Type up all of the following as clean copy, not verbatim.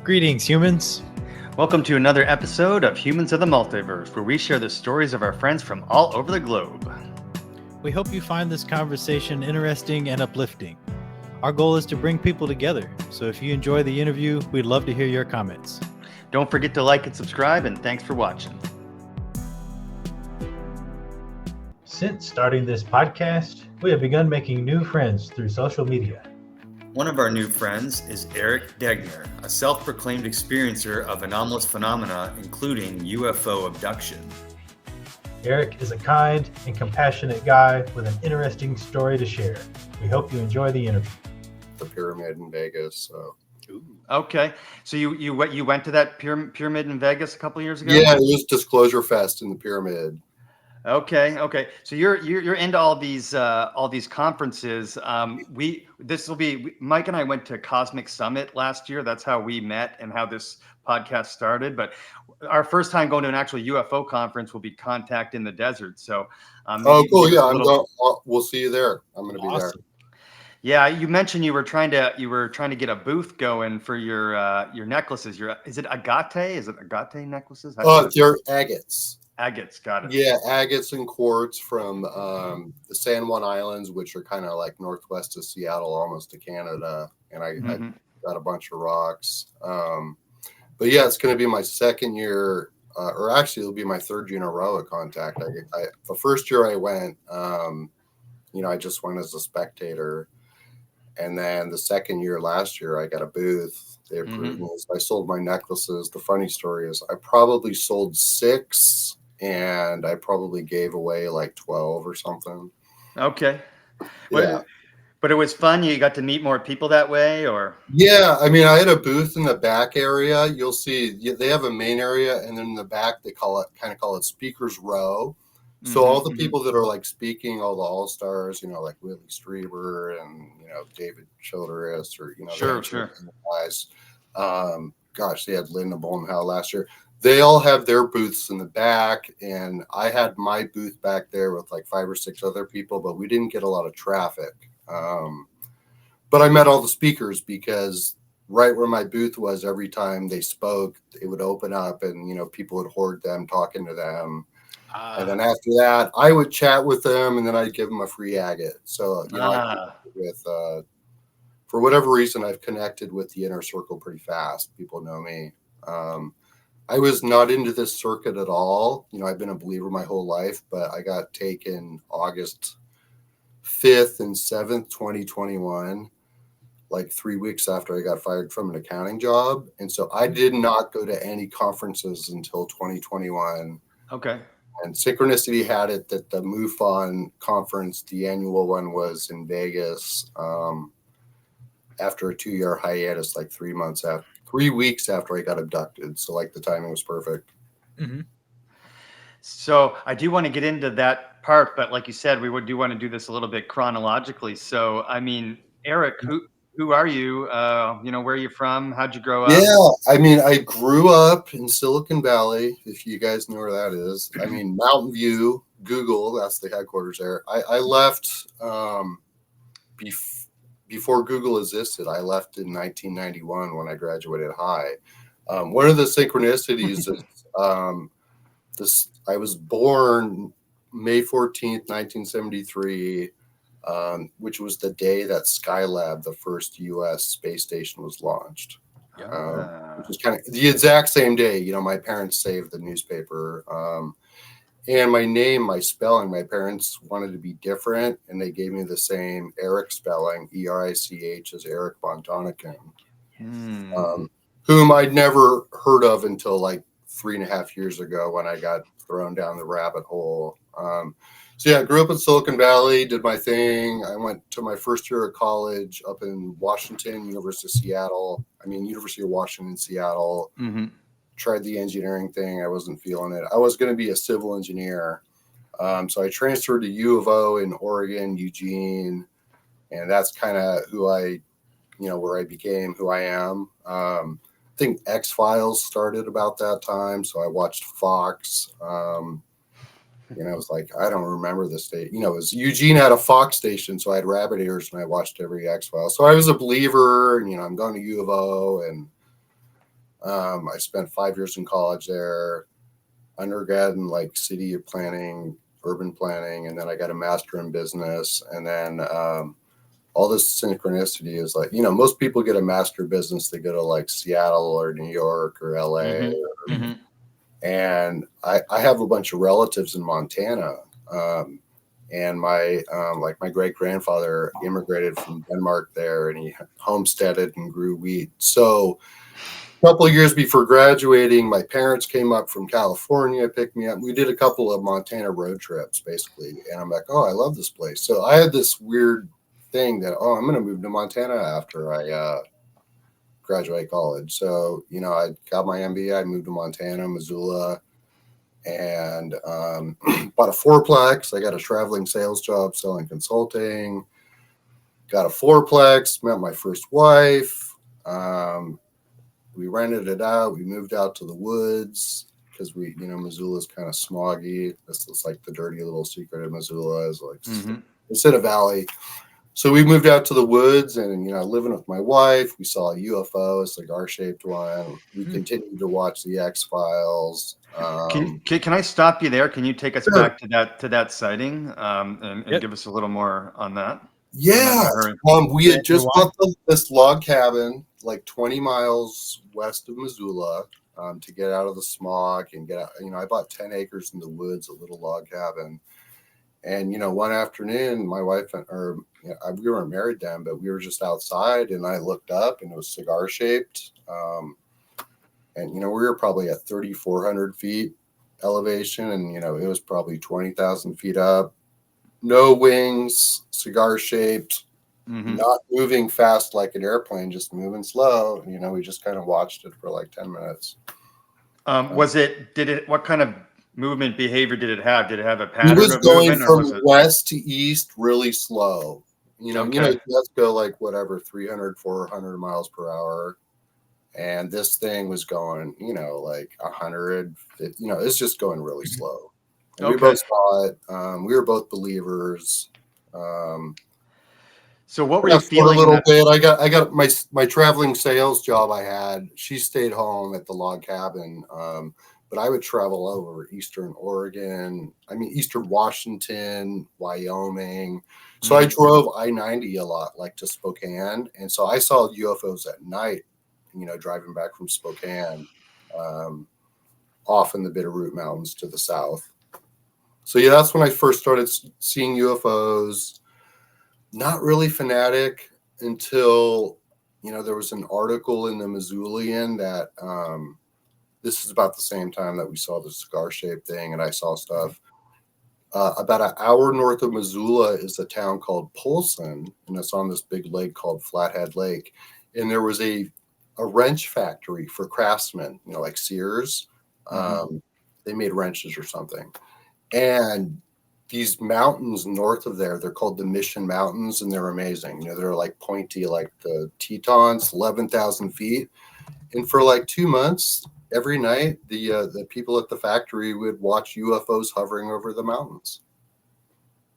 Greetings, humans. Welcome to another episode of Humans of the Multiverse, where we share the stories of our friends from all over the globe. We hope you find this conversation interesting and uplifting. Our goal is to bring people together, so if you enjoy the interview, we'd love to hear your comments. Don't forget to like and subscribe, and thanks for watching. Since starting this podcast, we have begun making new friends through social media. One of our new friends is Erich Degner, a self-proclaimed experiencer of anomalous phenomena, including UFO abduction. Erich is a kind and compassionate guy with an interesting story to share. We hope you enjoy the interview. The pyramid in Vegas. So. Okay, so you went to that pyramid in Vegas a couple of years ago? Yeah, it was Disclosure Fest in the pyramid. Okay. So you're into all these conferences. Mike and I went to Cosmic Summit last year. That's how we met and how this podcast started. But our first time going to an actual UFO conference will be Contact in the Desert. So cool. Yeah, we'll see you there. I'm going to be there. Yeah, you mentioned you were trying to get a booth going for your necklaces. Is it agate? Is it agate necklaces? They're agates. Agates, got it. Yeah, agates and quartz from the San Juan Islands, which are kind of like northwest of Seattle, almost to Canada. And I got a bunch of rocks. But yeah, it's going to be my second year, or actually it'll be my third year in a row at Contact. The first year I went, I just went as a spectator. And then the second year last year, I got a booth. They approved me. So I sold my necklaces. The funny story is I probably sold 6. And I probably gave away like 12 or something. Okay. Yeah. But it was fun. You got to meet more people that way, or? Yeah. I mean, I had a booth in the back area. You'll see they have a main area, and then in the back, they call it speakers row. So all the people that are like speaking, all the all-stars, like Willie Strieber and, David Childress or, Sure. Guys. They had Linda Bollenhow last year. They all have their booths in the back, and I had my booth back there with like 5 or 6 other people, but we didn't get a lot of traffic. But I met all the speakers because right where my booth was, every time they spoke, it would open up and, people would hoard them, talking to them. And then after that, I would chat with them, and then I'd give them a free agate. So, for whatever reason, I've connected with the inner circle pretty fast. People know me. I was not into this circuit at all. I've been a believer my whole life, but I got taken August 5th and 7th, 2021, like 3 weeks after I got fired from an accounting job. And so I did not go to any conferences until 2021. Okay. And Synchronicity had it that the MUFON conference, the annual one, was in Vegas after a 2-year hiatus, like 3 weeks after I got abducted. So like the timing was perfect. Mm-hmm. So I do want to get into that part, but like you said, we do want to do this a little bit chronologically. So, I mean, Erich, who are you? Where are you from? How'd you grow up? Yeah, I mean, I grew up in Silicon Valley, if you guys know where that is. I mean, Mountain View, Google, that's the headquarters there. I left before Google existed. I left in 1991 when I graduated high. One of the synchronicities is I was born May 14th, 1973, which was the day that Skylab, the first U.S. space station, was launched. Which was kind of the exact same day. My parents saved the newspaper. And my name, my spelling, my parents wanted to be different, and they gave me the same Erich spelling, E-R-I-C-H, as Erich von Däniken, whom I'd never heard of until like 3.5 years ago when I got thrown down the rabbit hole. I grew up in Silicon Valley, did my thing. I went to my first year of college up in Washington, University of Washington, Seattle. Mm-hmm. Tried the engineering thing. I wasn't feeling it. I was going to be a civil engineer. So I transferred to U of O in Oregon, Eugene. And that's kind of where I became who I am. I think X-Files started about that time. So I watched Fox. I was like, I don't remember the state. Eugene had a Fox station. So I had rabbit ears and I watched every X-Files. So I was a believer, and, I'm going to U of O, and I spent 5 years in college there, undergrad in like city planning, urban planning, and then I got a master in business. And then all this synchronicity is like, most people get a master business, they go to like Seattle or New York or LA. And I have a bunch of relatives in Montana. And my great grandfather immigrated from Denmark there, and he homesteaded and grew wheat. So a couple of years before graduating, my parents came up from California, picked me up. We did a couple of Montana road trips, basically. And I'm like, oh, I love this place. So I had this weird thing that, I'm going to move to Montana after I graduate college. So, I got my MBA, I moved to Montana, Missoula, and bought a fourplex. I got a traveling sales job selling consulting, got a fourplex, met my first wife. We rented it out. We moved out to the woods because Missoula's kind of smoggy. This is like the dirty little secret of Missoula is like it's in a valley. So we moved out to the woods and, living with my wife, we saw a UFO, a cigar-shaped one. We continued to watch the X-Files. Can I stop you there? Can you take us back to that sighting and give us a little more on that? Yeah. We had just bought this log cabin like 20 miles west of Missoula to get out of the smog and get out. I bought 10 acres in the woods, a little log cabin. And, one afternoon, my wife we weren't married then, but we were just outside and I looked up and it was cigar shaped. And, we were probably at 3,400 feet elevation and, it was probably 20,000 feet up. No wings, cigar shaped, not moving fast like an airplane, just moving slow. We just kind of watched it for like 10 minutes. What kind of movement behavior did it have? Did it have a pattern? It was of going movement, from west to east really slow. Let's go like whatever, 300, 400 miles per hour. And this thing was going, like 100, it's just going really slow. And we both saw it. We were both believers. So what were you feeling? For a little bit. I got my traveling sales job I had. She stayed home at the log cabin. But I would travel over Eastern Oregon, Eastern Washington, Wyoming. So I drove I-90 a lot, like to Spokane. And so I saw UFOs at night, driving back from Spokane, off in the Bitterroot Mountains to the south. So yeah, that's when I first started seeing UFOs. Not really fanatic until, there was an article in the Missoulian that, this is about the same time that we saw the cigar-shaped thing, and I saw stuff. About an hour north of Missoula is a town called Polson, and it's on this big lake called Flathead Lake. And there was a wrench factory for craftsmen, like Sears. They made wrenches or something. And these mountains north of there, they're called the Mission Mountains, and they're amazing. They're like pointy, like the Tetons, 11,000 feet. And for like 2 months, every night, the people at the factory would watch UFOs hovering over the mountains.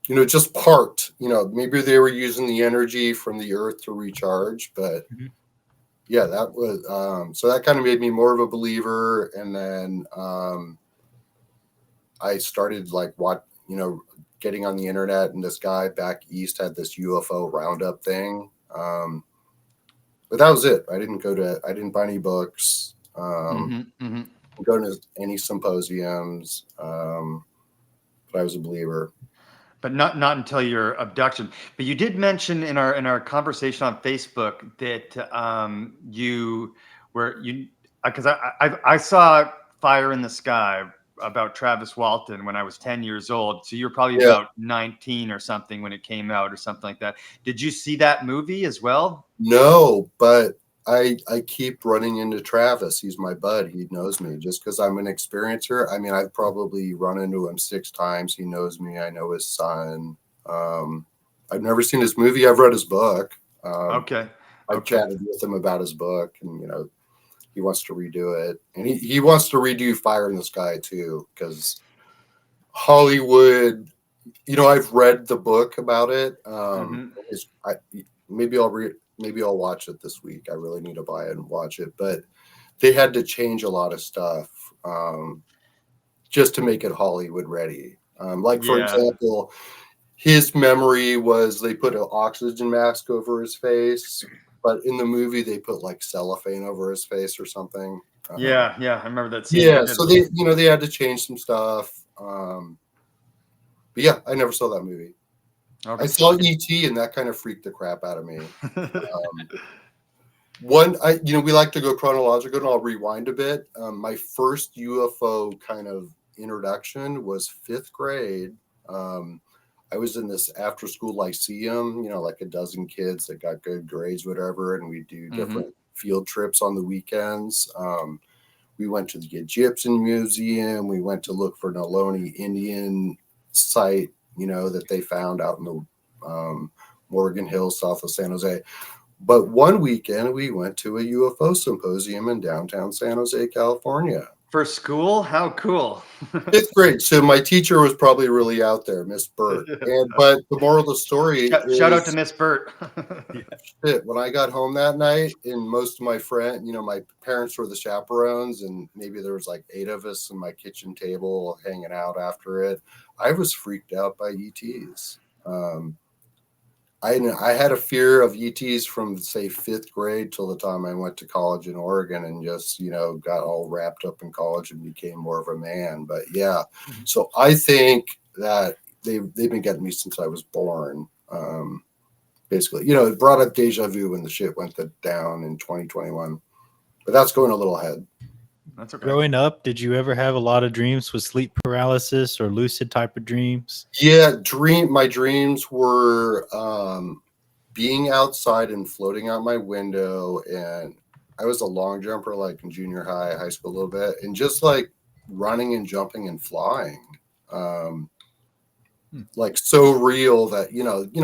Just parked. Maybe they were using the energy from the earth to recharge, but yeah, that was so that kind of made me more of a believer. And then I started getting on the internet, and this guy back east had this UFO roundup thing. But that was it. I didn't buy any books. Go to any symposiums, but I was a believer. But not until your abduction. But you did mention in our conversation on Facebook that because I saw Fire in the Sky about Travis Walton when I was 10 years old. So you're probably about 19 or something when it came out or something like that. Did you see that movie as well? No, but I keep running into Travis. He's my bud. He knows me just because I'm an experiencer. I've probably run into him 6 times. He knows me. I know his son. I've never seen his movie. I've read his book. I've chatted with him about his book, and he wants to redo it, and he wants to redo Fire in the Sky too, because Hollywood. I've read the book about it. Maybe I'll watch it this week. I really need to buy it and watch it. But they had to change a lot of stuff just to make it Hollywood ready. Like, for example, his memory was they put an oxygen mask over his face, but in the movie they put like cellophane over his face or something. Yeah, I remember that scene. Yeah, so they had to change some stuff. But yeah, I never saw that movie. Okay. I saw E.T. and that kind of freaked the crap out of me. We like to go chronological, and I'll rewind a bit. My first UFO kind of introduction was 5th grade. I was in this after-school lyceum, like a dozen kids that got good grades, whatever, and we do different field trips on the weekends. We went to the Egyptian Museum. We went to look for an Ohlone Indian site, that they found out in the Morgan Hills, south of San Jose. But one weekend, we went to a UFO symposium in downtown San Jose, California. For school? How cool. 5th grade. So my teacher was probably really out there, Miss Burt. But the moral of the story shout out to Miss Burt. When I got home that night, and most of my friends, my parents were the chaperones, and maybe there was like 8 of us in my kitchen table hanging out after it. I was freaked out by ETs. I had a fear of ETs from, say, 5th grade till the time I went to college in Oregon, and just, got all wrapped up in college and became more of a man. But yeah, so I think that they've been getting me since I was born. Basically, it brought up déjà vu when the shit went down in 2021. But that's going a little ahead. That's okay. Growing up, did you ever have a lot of dreams with sleep paralysis or lucid type of dreams? Yeah, my dreams were being outside and floating out my window, and I was a long jumper, like in junior high school a little bit, and just like running and jumping and flying. Like so real that,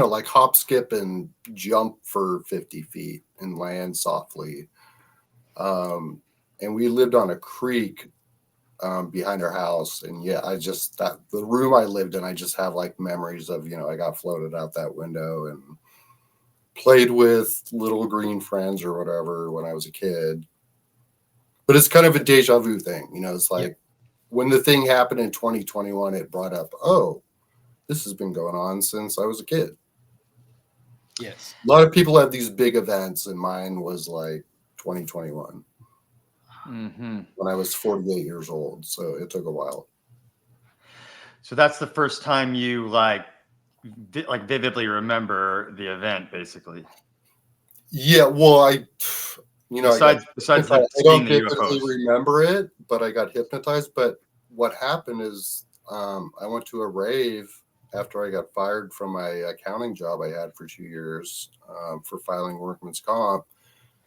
like hop, skip, and jump for 50 feet and land softly. And we lived on a creek behind our house, and the room I lived in, I just have like memories of, I got floated out that window and played with little green friends or whatever when I was a kid. But it's kind of a deja vu thing, it's like when the thing happened in 2021, it brought up, oh, this has been going on since I was a kid. Yes. A lot of people have these big events, and mine was like 2021. When I was 48 years old, so it took a while. So that's the first time you vividly remember the event, basically. Yeah, well, besides I don't seeing the vividly UFOs. remember it, but I got hypnotized. But what happened is I went to a rave after I got fired from my accounting job I had for 2 years for filing workman's comp.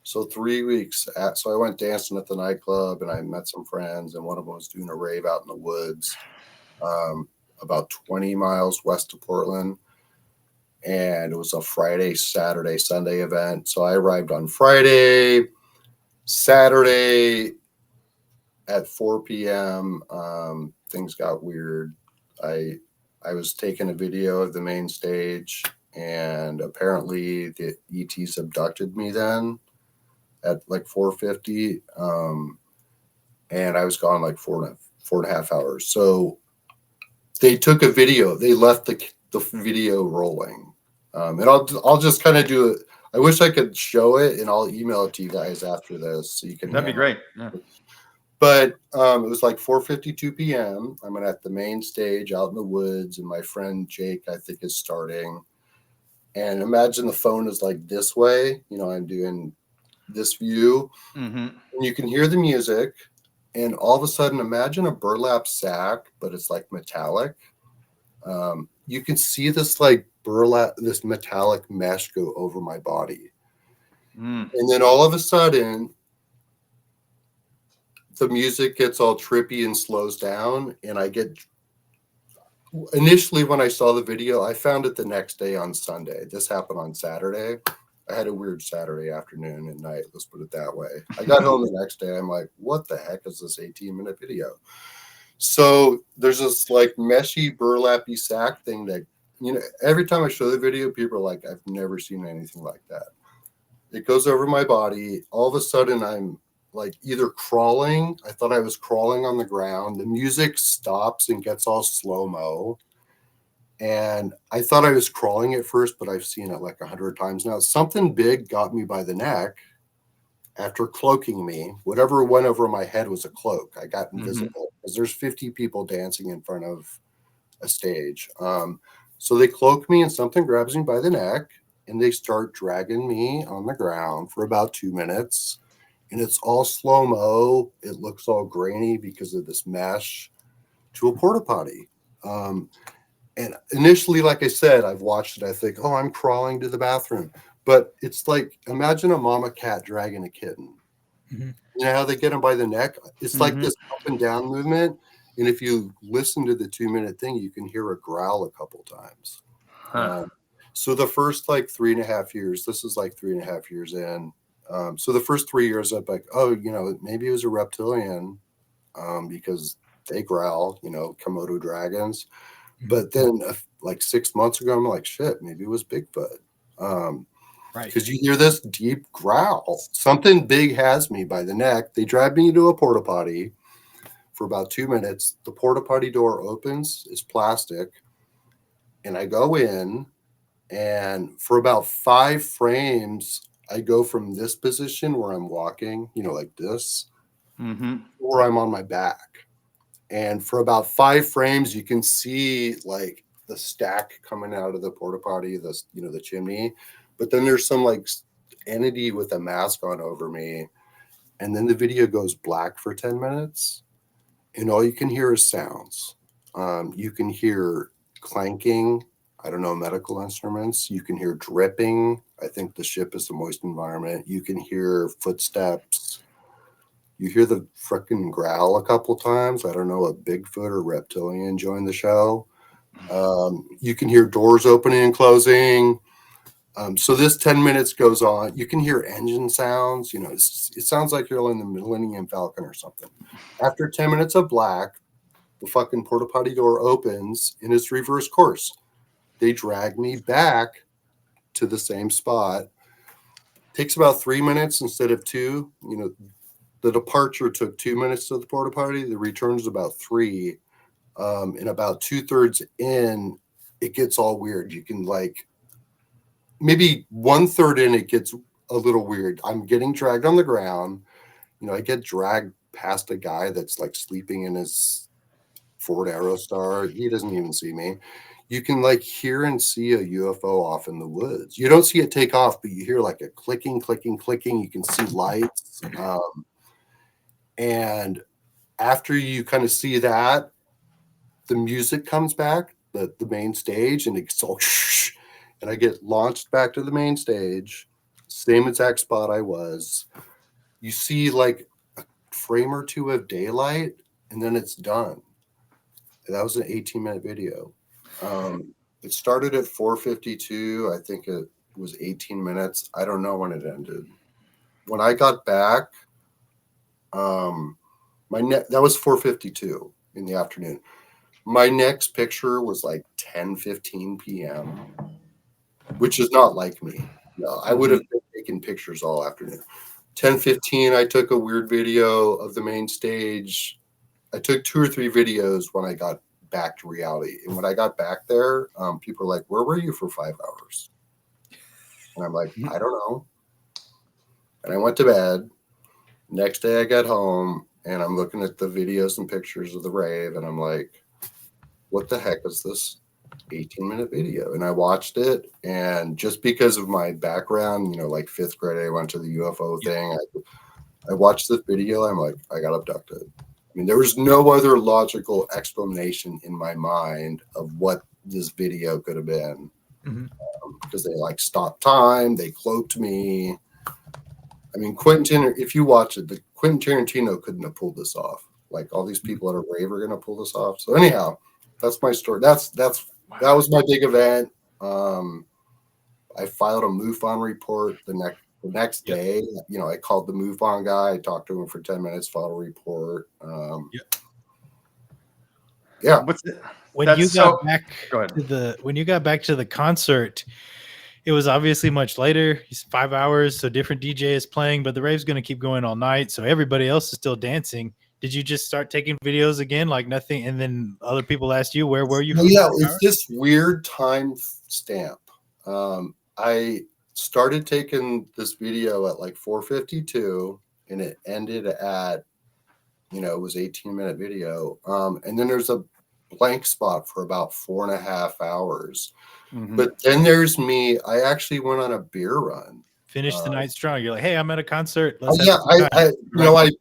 So 3 weeks. So I went dancing at the nightclub, and I met some friends, and one of them was doing a rave out in the woods, about 20 miles west of Portland. And it was a Friday, Saturday, Sunday event. So I arrived on Friday. Saturday at 4 p.m., things got weird. I was taking a video of the main stage, and apparently the ETs abducted me then at like 4:50, and I was gone like four and a half hours. So they took a video. They left the video rolling, and I'll just kind of do it. I wish I could show it, and I'll email it to you guys after this so you can. That'd be great. Yeah. But it was like 4:52 p.m. I'm at the main stage out in the woods, and my friend Jake, I think, is starting. And imagine the phone is like this way. I'm doing this view, and you can hear the music, and all of a sudden, imagine a burlap sack, but it's like metallic. You can see this like this metallic mesh go over my body, and then all of a sudden, the music gets all trippy and slows down, and initially when I saw the video, I found it the next day on Sunday. This happened on Saturday. I had a weird Saturday afternoon and night, let's put it that way. I got home the next day. I'm like, what the heck is this 18-minute video? So there's this like meshy, burlappy sack thing that, every time I show the video, people are like, I've never seen anything like that. It goes over my body. All of a sudden, I'm like either crawling. I thought I was crawling on the ground. The music stops and gets all slow-mo. And I thought I was crawling at first, but I've seen it like 100 times now. Something big got me by the neck after cloaking me. Whatever went over my head was a cloak. I got invisible because there's 50 people dancing in front of a stage. So they cloak me and something grabs me by the neck and they start dragging me on the ground for about 2 minutes. And it's all slow-mo. It looks all grainy because of this mesh to a porta potty. And initially, like I said, I've watched it. I think, oh, I'm crawling to the bathroom. But it's like, imagine a mama cat dragging a kitten. You know how they get them by the neck? It's like this up and down movement. And if you listen to the 2-minute thing, you can hear a growl a couple times. So the first like 3.5 years, this is like 3.5 years in. So the first 3 years, I'm like, oh, you know, maybe it was a reptilian because they growl, you know, Komodo dragons. But then like 6 months ago, I'm like, shit, maybe it was Bigfoot. Right. Because you hear this deep growl. Something big has me by the neck. They drag me into a porta potty for about 2 minutes. The porta potty door opens, it's plastic. And I go in, and for about 5 frames, I go from this position where I'm walking, you know, like this, or I'm on my back. And for about 5 frames, you can see like the stack coming out of the porta potty, the, you know, the chimney. But then there's some like entity with a mask on over me. And then the video goes black for 10 minutes. And all you can hear is sounds. You can hear clanking. I don't know, medical instruments. You can hear dripping. I think the ship is a moist environment. You can hear footsteps. You hear the frickin' growl a couple times. I don't know, a Bigfoot or reptilian joined the show. You can hear doors opening and closing. So this 10 minutes goes on. You can hear engine sounds. You know, it sounds like you're in the Millennium Falcon or something. After 10 minutes of black, the fucking porta potty door opens and it's reverse course. They drag me back to the same spot. Takes about 3 minutes instead of 2. You know, the departure took 2 minutes to the porta potty. The return's about 3. And about 2/3 in, it gets all weird. You can like maybe 1/3 in, it gets a little weird. I'm getting dragged on the ground. You know, I get dragged past a guy that's like sleeping in his Ford Aerostar. He doesn't even see me. You can like hear and see a UFO off in the woods. You don't see it take off, but you hear like a clicking, clicking, clicking. You can see lights. And after you kind of see that, the music comes back, the main stage, and it's all shh, and I get launched back to the main stage, same exact spot I was. You see like a frame or 2 of daylight, and then it's done. And that was an 18-minute video. It started at 4:52. I think it was 18 minutes. I don't know when it ended. When I got back, that was 4:52 in the afternoon. My next picture was like 10:15 p.m., which is not like me. No, I would have been taking pictures all afternoon. 10:15, I took a weird video of the main stage. I took 2 or 3 videos when I got back to reality. And when I got back there, people were like, where were you for 5 hours? And I'm like, I don't know. And I went to bed. Next day I got home and I'm looking at the videos and pictures of the rave. And I'm like, what the heck is this 18-minute video? And I watched it. And just because of my background, you know, like 5th grade, I went to the UFO thing. I watched this video. I'm like, I got abducted. I mean, there was no other logical explanation in my mind of what this video could have been. Because they like stopped time. They cloaked me. I mean, if you watch it, Quentin Tarantino couldn't have pulled this off. Like all these people at a rave are going to pull this off. So anyhow, that's my story. That was my big event. I filed a MUFON report the next day. You know, I called the MUFON guy. I talked to him for 10 minutes, filed a report. Yeah. When you got back to the concert, it was obviously much later. It's 5 hours, so different DJ is playing, but the rave's going to keep going all night. So everybody else is still dancing. Did you just start taking videos again, like nothing? And then other people asked you, where were you? Well, yeah, it's this weird time stamp. I started taking this video at like 4:52, and it ended at, it was 18-minute video. And then there's a blank spot for about 4.5 hours. Mhm. But then there's me. I actually went on a beer run. Finish the night strong. You're like, hey, I'm at a concert. I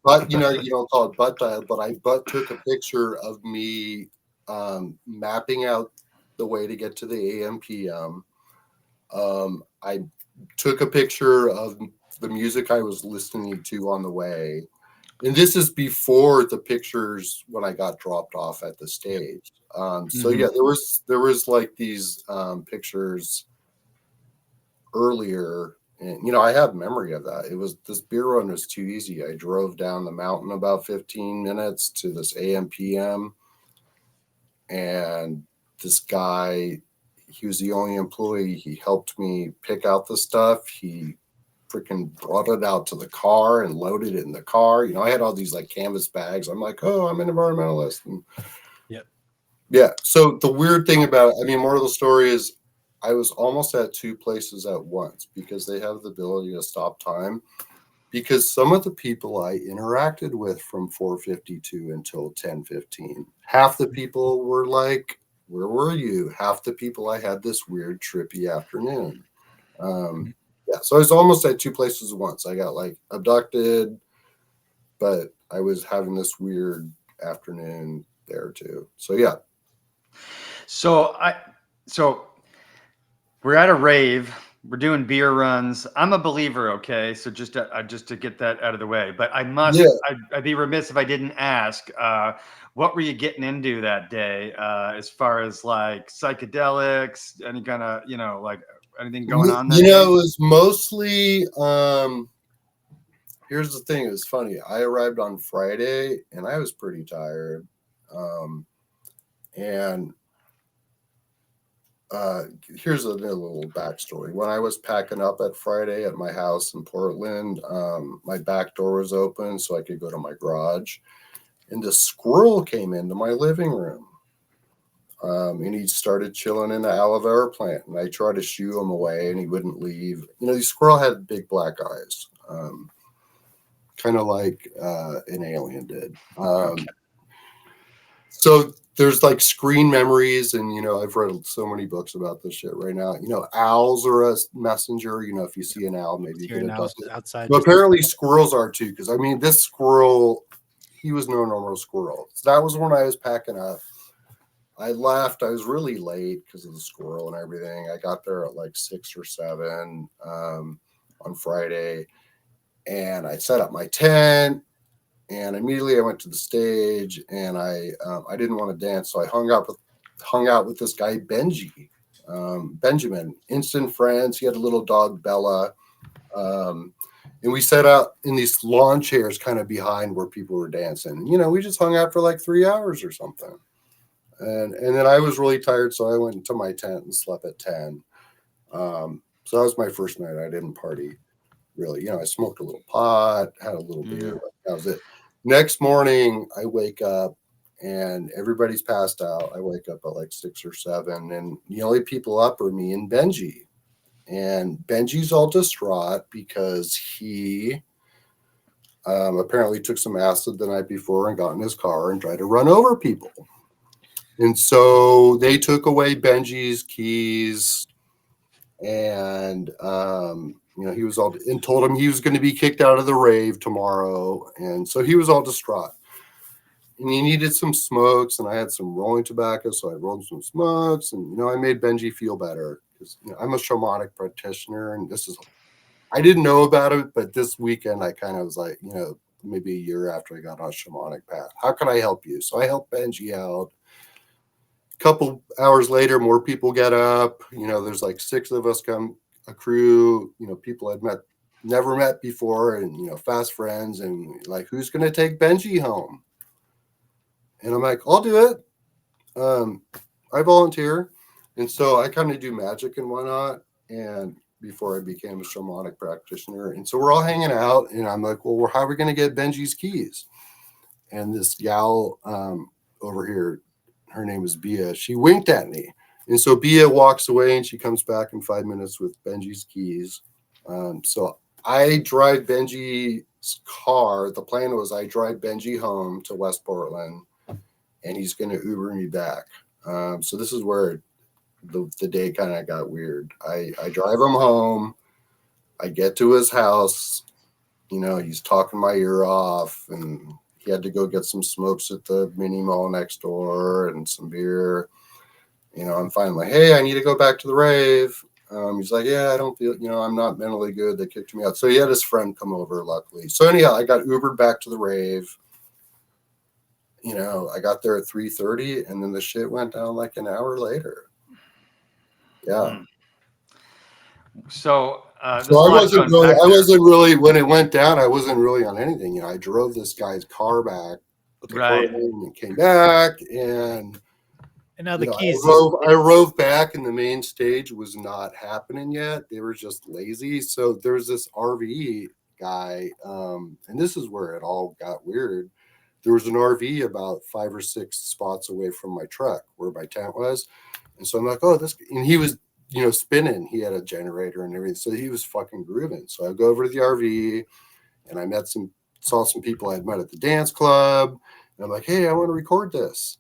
butt, you don't call it butt dial, but I took a picture of me mapping out the way to get to the AM PM. I took a picture of the music I was listening to on the way. And this is before the pictures when I got dropped off at the stage. So yeah, there was like these pictures earlier, and I have memory of that. This beer run was too easy. I drove down the mountain about 15 minutes to this AM PM, and this guy, he was the only employee. He helped me pick out the stuff. He freaking brought it out to the car and loaded it in the car. I had all these like canvas bags. I'm like, oh, I'm an environmentalist. And yeah. So the weird thing about it, moral of the story is I was almost at 2 places at once because they have the ability to stop time. Because some of the people I interacted with from 4:52 until 10:15, half the people were like, where were you? Half the people I had this weird trippy afternoon. Yeah, so I was almost at 2 places at once. I got like abducted, but I was having this weird afternoon there too. So yeah. So we're at a rave. We're doing beer runs. I'm a believer, okay? So just to get that out of the way, but I'd be remiss if I didn't ask, what were you getting into that day, as far as like psychedelics, any kind of, like anything going on there? It was mostly, here's the thing. It was funny. I arrived on Friday and I was pretty tired. And here's a little backstory. When I was packing up at Friday at my house in Portland, my back door was open so I could go to my garage, and the squirrel came into my living room. And he started chilling in the aloe vera plant, and I tried to shoo him away and he wouldn't leave. The squirrel had big black eyes, kind of like an alien did. So there's like screen memories, and I've read so many books about this shit right now. Owls are a messenger. If you see an owl, maybe you can outside. But apparently squirrels are too, because this squirrel, he was no normal squirrel. So that was when I was packing up. I left. I was really late because of the squirrel and everything. I got there at like 6 or 7 on Friday, and I set up my tent. And immediately I went to the stage, and I didn't want to dance, so I hung out with this guy Benjamin, instant friends. He had a little dog Bella, and we sat out in these lawn chairs, kind of behind where people were dancing. We just hung out for like 3 hours or something, and then I was really tired, so I went into my tent and slept at 10. So that was my first night. I didn't party really. I smoked a little pot, had a little beer. But that was it. Next morning, I wake up and everybody's passed out. I wake up at like 6 or 7, and the only people up are me and Benji. And Benji's all distraught because he apparently took some acid the night before and got in his car and tried to run over people. And so they took away Benji's keys, and he was all, and told him he was going to be kicked out of the rave tomorrow. And so he was all distraught, and he needed some smokes, and I had some rolling tobacco. So I rolled some smokes, and, I made Benji feel better because I'm a shamanic practitioner, and I didn't know about it, but this weekend I kind of was like, maybe a year after I got on a shamanic path, how can I help you? So I helped Benji out. A couple hours later, more people get up, there's like 6 of us come, a crew, people I'd never met before, and fast friends, and like, who's going to take Benji home? And I'm like, I'll do it. I volunteer. And so I kind of do magic and whatnot. and before I became a shamanic practitioner. And so we're all hanging out, and I'm like, well, how are we going to get Benji's keys? And this gal over here, her name is Bia, she winked at me. And so Bia walks away, and she comes back in 5 minutes with Benji's keys. So I drive Benji's car. The plan was I drive Benji home to West Portland, and he's going to Uber me back. So this is where the day kind of got weird. I drive him home. I get to his house. You know, he's talking my ear off, and he had to go get some smokes at the mini mall next door and some beer. You know, I'm finally, hey, I need to go back to the rave. He's like, yeah, I don't feel, you know, I'm not mentally good. They kicked me out. So he had his friend come over, luckily. So anyhow, I got Ubered back to the rave. You know, I got there at 3:30, and then the shit went down like an hour later. Yeah. So, So I wasn't really, when it went down, I wasn't really on anything. You know, I drove this guy's car back, right, and came back, and now the keys. I rove back, and the main stage was not happening yet. They were just lazy. So there's this RV guy, and this is where it all got weird. There was an RV about 5 or 6 spots away from my truck where my tent was. And so I'm like, oh, and he was, you know, spinning. He had a generator and everything. So he was fucking grooving. So I go over to the RV, and I saw some people I had met at the dance club. And I'm like, hey, I want to record this.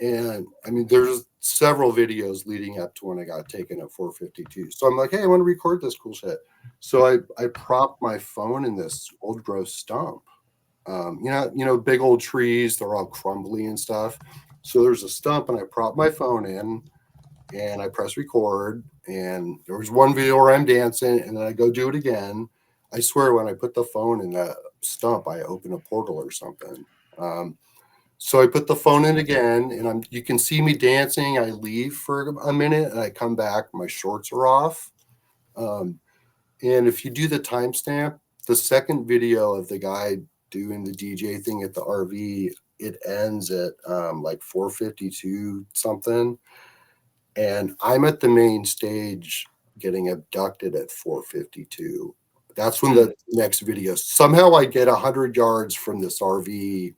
And I mean, there's several videos leading up to when I got taken at 452. So I'm like, hey, I want to record this cool shit. So I propped my phone in this old growth stump. You know, big old trees, they're all crumbly and stuff. So there's a stump, and I propped my phone in, and I press record. And there was one video where I'm dancing, and then I go do it again. I swear, when I put the phone in that stump, I open a portal or something. So I put the phone in again, and you can see me dancing. I leave for a minute, and I come back. My shorts are off. And if you do the timestamp, the second video of the guy doing the DJ thing at the RV, it ends at like 4:52 something. And I'm at the main stage getting abducted at 4:52. That's when the next video, somehow I get 100 yards from this RV.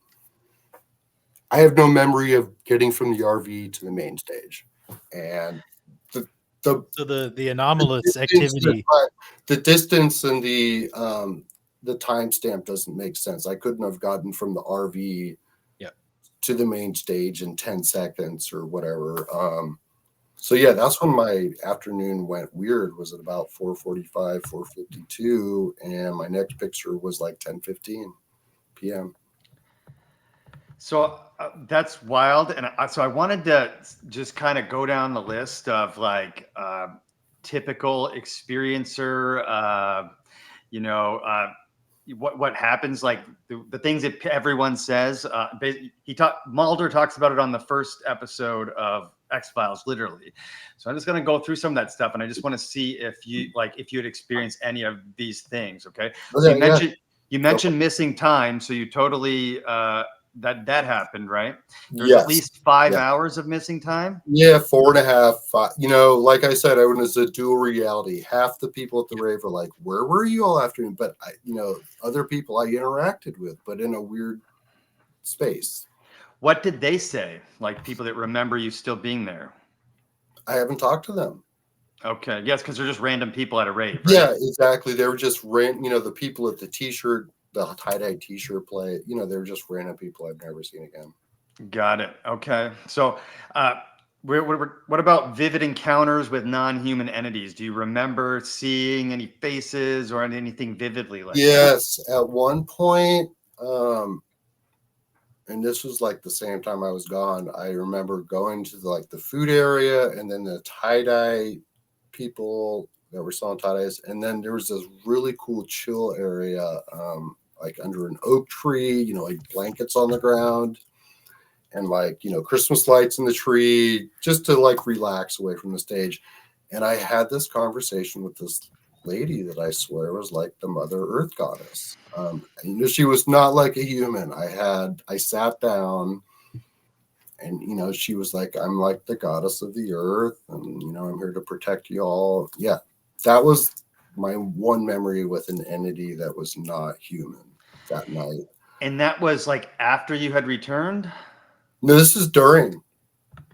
I have no memory of getting from the RV to the main stage. And the anomalous activity, the distance and the timestamp doesn't make sense. I couldn't have gotten from the RV to the main stage in 10 seconds or whatever. So yeah, that's when my afternoon went weird, was at about 4:45, 4:52. And my next picture was like 10:15 p.m. So that's wild. And so I wanted to just kind of go down the list of like typical experiencer, you know, what happens, like the things that everyone says. Mulder talks about it on the first episode of X-Files, literally. So I'm just going to go through some of that stuff, and I just want to see if you had experienced any of these things. Okay. So you mentioned missing time. So you totally, that happened, right? There's at least 5 hours of missing time. Yeah, 4.5, 5. You know, like I said, I was a dual reality. Half the people at the rave are like, "Where were you all afternoon?" But other people I interacted with, but in a weird space. What did they say? Like people that remember you still being there? I haven't talked to them. Okay, yes, because they're just random people at a rave. Right? Yeah, exactly. They were just the people at the t-shirt. The tie-dye t-shirt play, they're just random people I've never seen again. Got it. Okay. So what about vivid encounters with non-human entities? Do you remember seeing any faces or anything vividly like that? At one point, and this was like the same time I was gone, I remember going to the food area, and then the tie-dye people that were selling tie-dyes, and then there was this really cool chill area, like under an oak tree, like blankets on the ground, and Christmas lights in the tree, just to relax away from the stage. And I had this conversation with this lady that I swear was like the Mother Earth goddess. And she was not like a human. I sat down, and she was like, "I'm like the goddess of the earth, and I'm here to protect you all." Yeah. that was my one memory with an entity that was not human that night. And that was like after you had returned? No, this is during.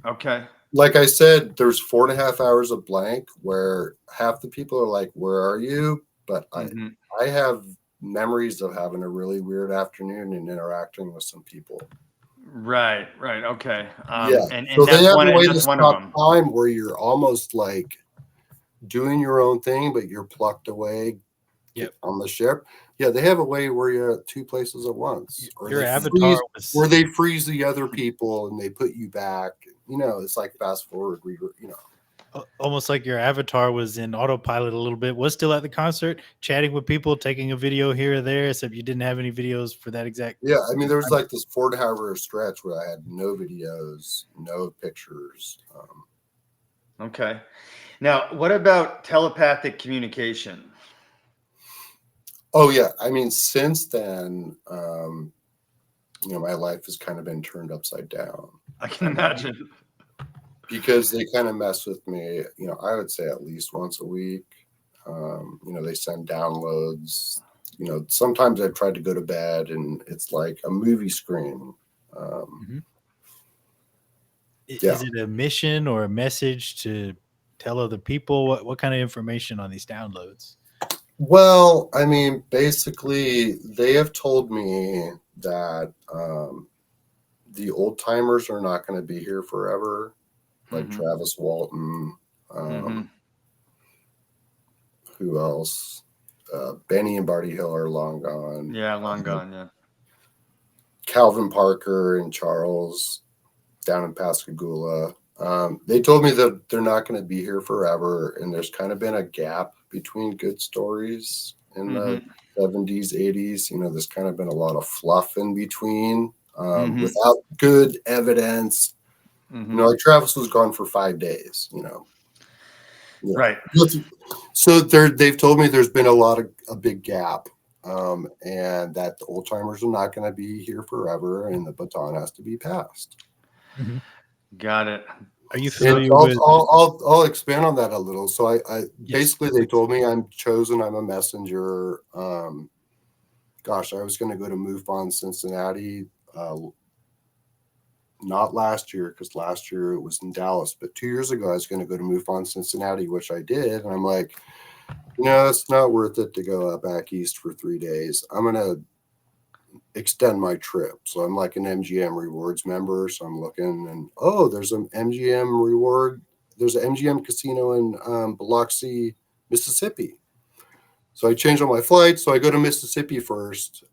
Okay. Like I said, there's 4.5 hours of blank where half the people are like, "Where are you?" But I have memories of having a really weird afternoon and interacting with some people. Right. Okay. Yeah. And So they that's have one, a way and to that's one of stop them. time where you're almost like doing your own thing, but you're plucked away on the ship. Yeah, they have a way where you're at two places at once. Or Your avatar where they freeze the other people and they put you back. You know, it's like fast forward. almost like your avatar was in autopilot a little bit, was still at the concert, chatting with people, taking a video here or there, except you didn't have any videos for that exact. Yeah, I mean, there was like this 4.5 hour stretch where I had no videos, no pictures. Okay. Now, what about telepathic communication? Oh yeah, I mean, since then, my life has kind of been turned upside down. I can imagine. Because they kind of mess with me, I would say at least once a week. They send downloads. Sometimes I've tried to go to bed and it's like a movie screen. Is it a mission or a message to tell other people? What kind of information on these downloads? Well, I mean, basically, they have told me that the old timers are not going to be here forever, like Travis Walton. Who else? Benny and Barty Hill are long gone. Yeah, long gone. Yeah. Calvin Parker and Charles down in Pascagoula. They told me that they're not going to be here forever, and there's kind of been a gap between good stories in the 70s, 80s. There's kind of been a lot of fluff in between without good evidence. Like Travis was gone for 5 days. Right. So they've told me there's been a big gap, and that the old timers are not going to be here forever, and the baton has to be passed. Got it. Are you familiar with? I'll expand on that a little. So I basically they told me I'm chosen. I'm a messenger. Gosh, I was going to go to MUFON Cincinnati. Not last year, because last year it was in Dallas, but 2 years ago I was going to go to MUFON Cincinnati, which I did. And I'm like, it's not worth it to go back east for 3 days. I'm going to extend my trip. So I'm like an MGM rewards member. So I'm looking and, there's an MGM reward. There's an MGM casino in Biloxi, Mississippi. So I changed all my flights. So I go to Mississippi first,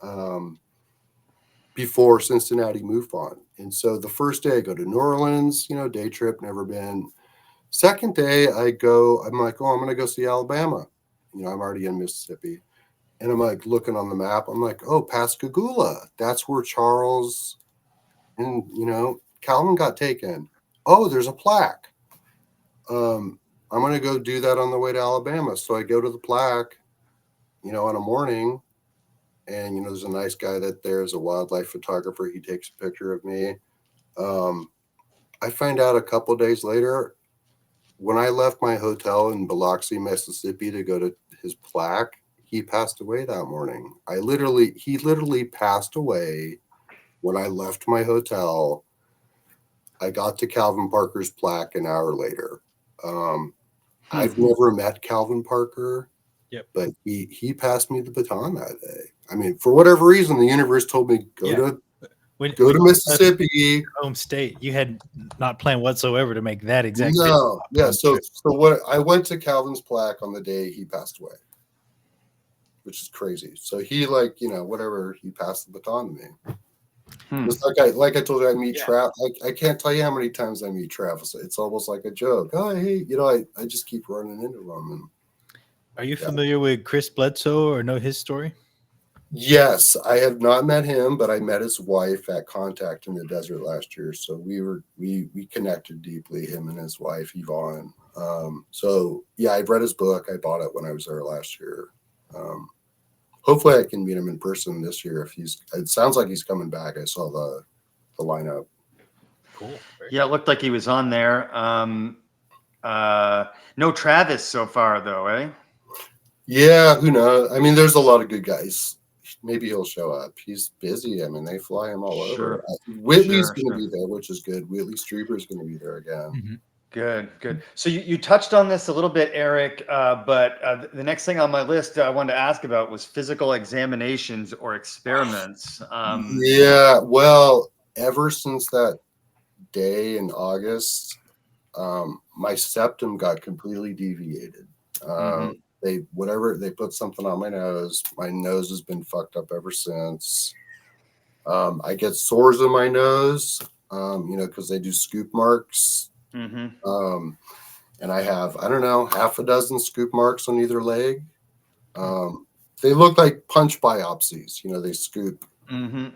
before Cincinnati MUFON. And so the first day I go to New Orleans, day trip, never been. Second day I'm like, I'm going to go see Alabama. I'm already in Mississippi. And I'm like looking on the map. I'm like, Pascagoula. That's where Charles and, Calvin got taken. Oh, there's a plaque. I'm going to go do that on the way to Alabama. So I go to the plaque, in a morning. And, there's a nice guy there's a wildlife photographer. He takes a picture of me. I find out a couple days later, when I left my hotel in Biloxi, Mississippi to go to his plaque, he passed away that morning. He literally passed away when I left my hotel. I got to Calvin Parker's plaque an hour later. I've never met Calvin Parker. Yep. But he passed me the baton that day. I mean, for whatever reason, the universe told me go to Mississippi, home state. You had not planned whatsoever to make that exact. No, yeah. So what I went to Calvin's plaque on the day he passed away, which is crazy. So he whatever, he passed the baton to me. It's like I told you, I meet Travis. I can't tell you how many times I meet Travis. It's almost like a joke. Oh, hey, I just keep running into him. And are you familiar with Chris Bledsoe or know his story? Yes, I have not met him, but I met his wife at Contact in the desert last year. So we connected deeply, him and his wife Yvonne. So yeah, I've read his book. I bought it when I was there last year. Hopefully I can meet him in person this year. It sounds like he's coming back. I saw the lineup. Cool. Yeah, it looked like he was on there. No Travis so far though, eh? Yeah, who knows? I mean, there's a lot of good guys. Maybe he'll show up. He's busy. I mean, they fly him all over. Whitley's going to be there, which is good. Whitley Strieber's going to be there again. Mm-hmm. Good. So you touched on this a little bit, Eric, but the next thing on my list I wanted to ask about was physical examinations or experiments. Yeah, well, ever since that day in August, my septum got completely deviated. They put something on my nose. My nose has been fucked up ever since. I get sores in my nose, because they do scoop marks. And I have, I don't know, half a dozen scoop marks on either leg. They look like punch biopsies. They scoop. And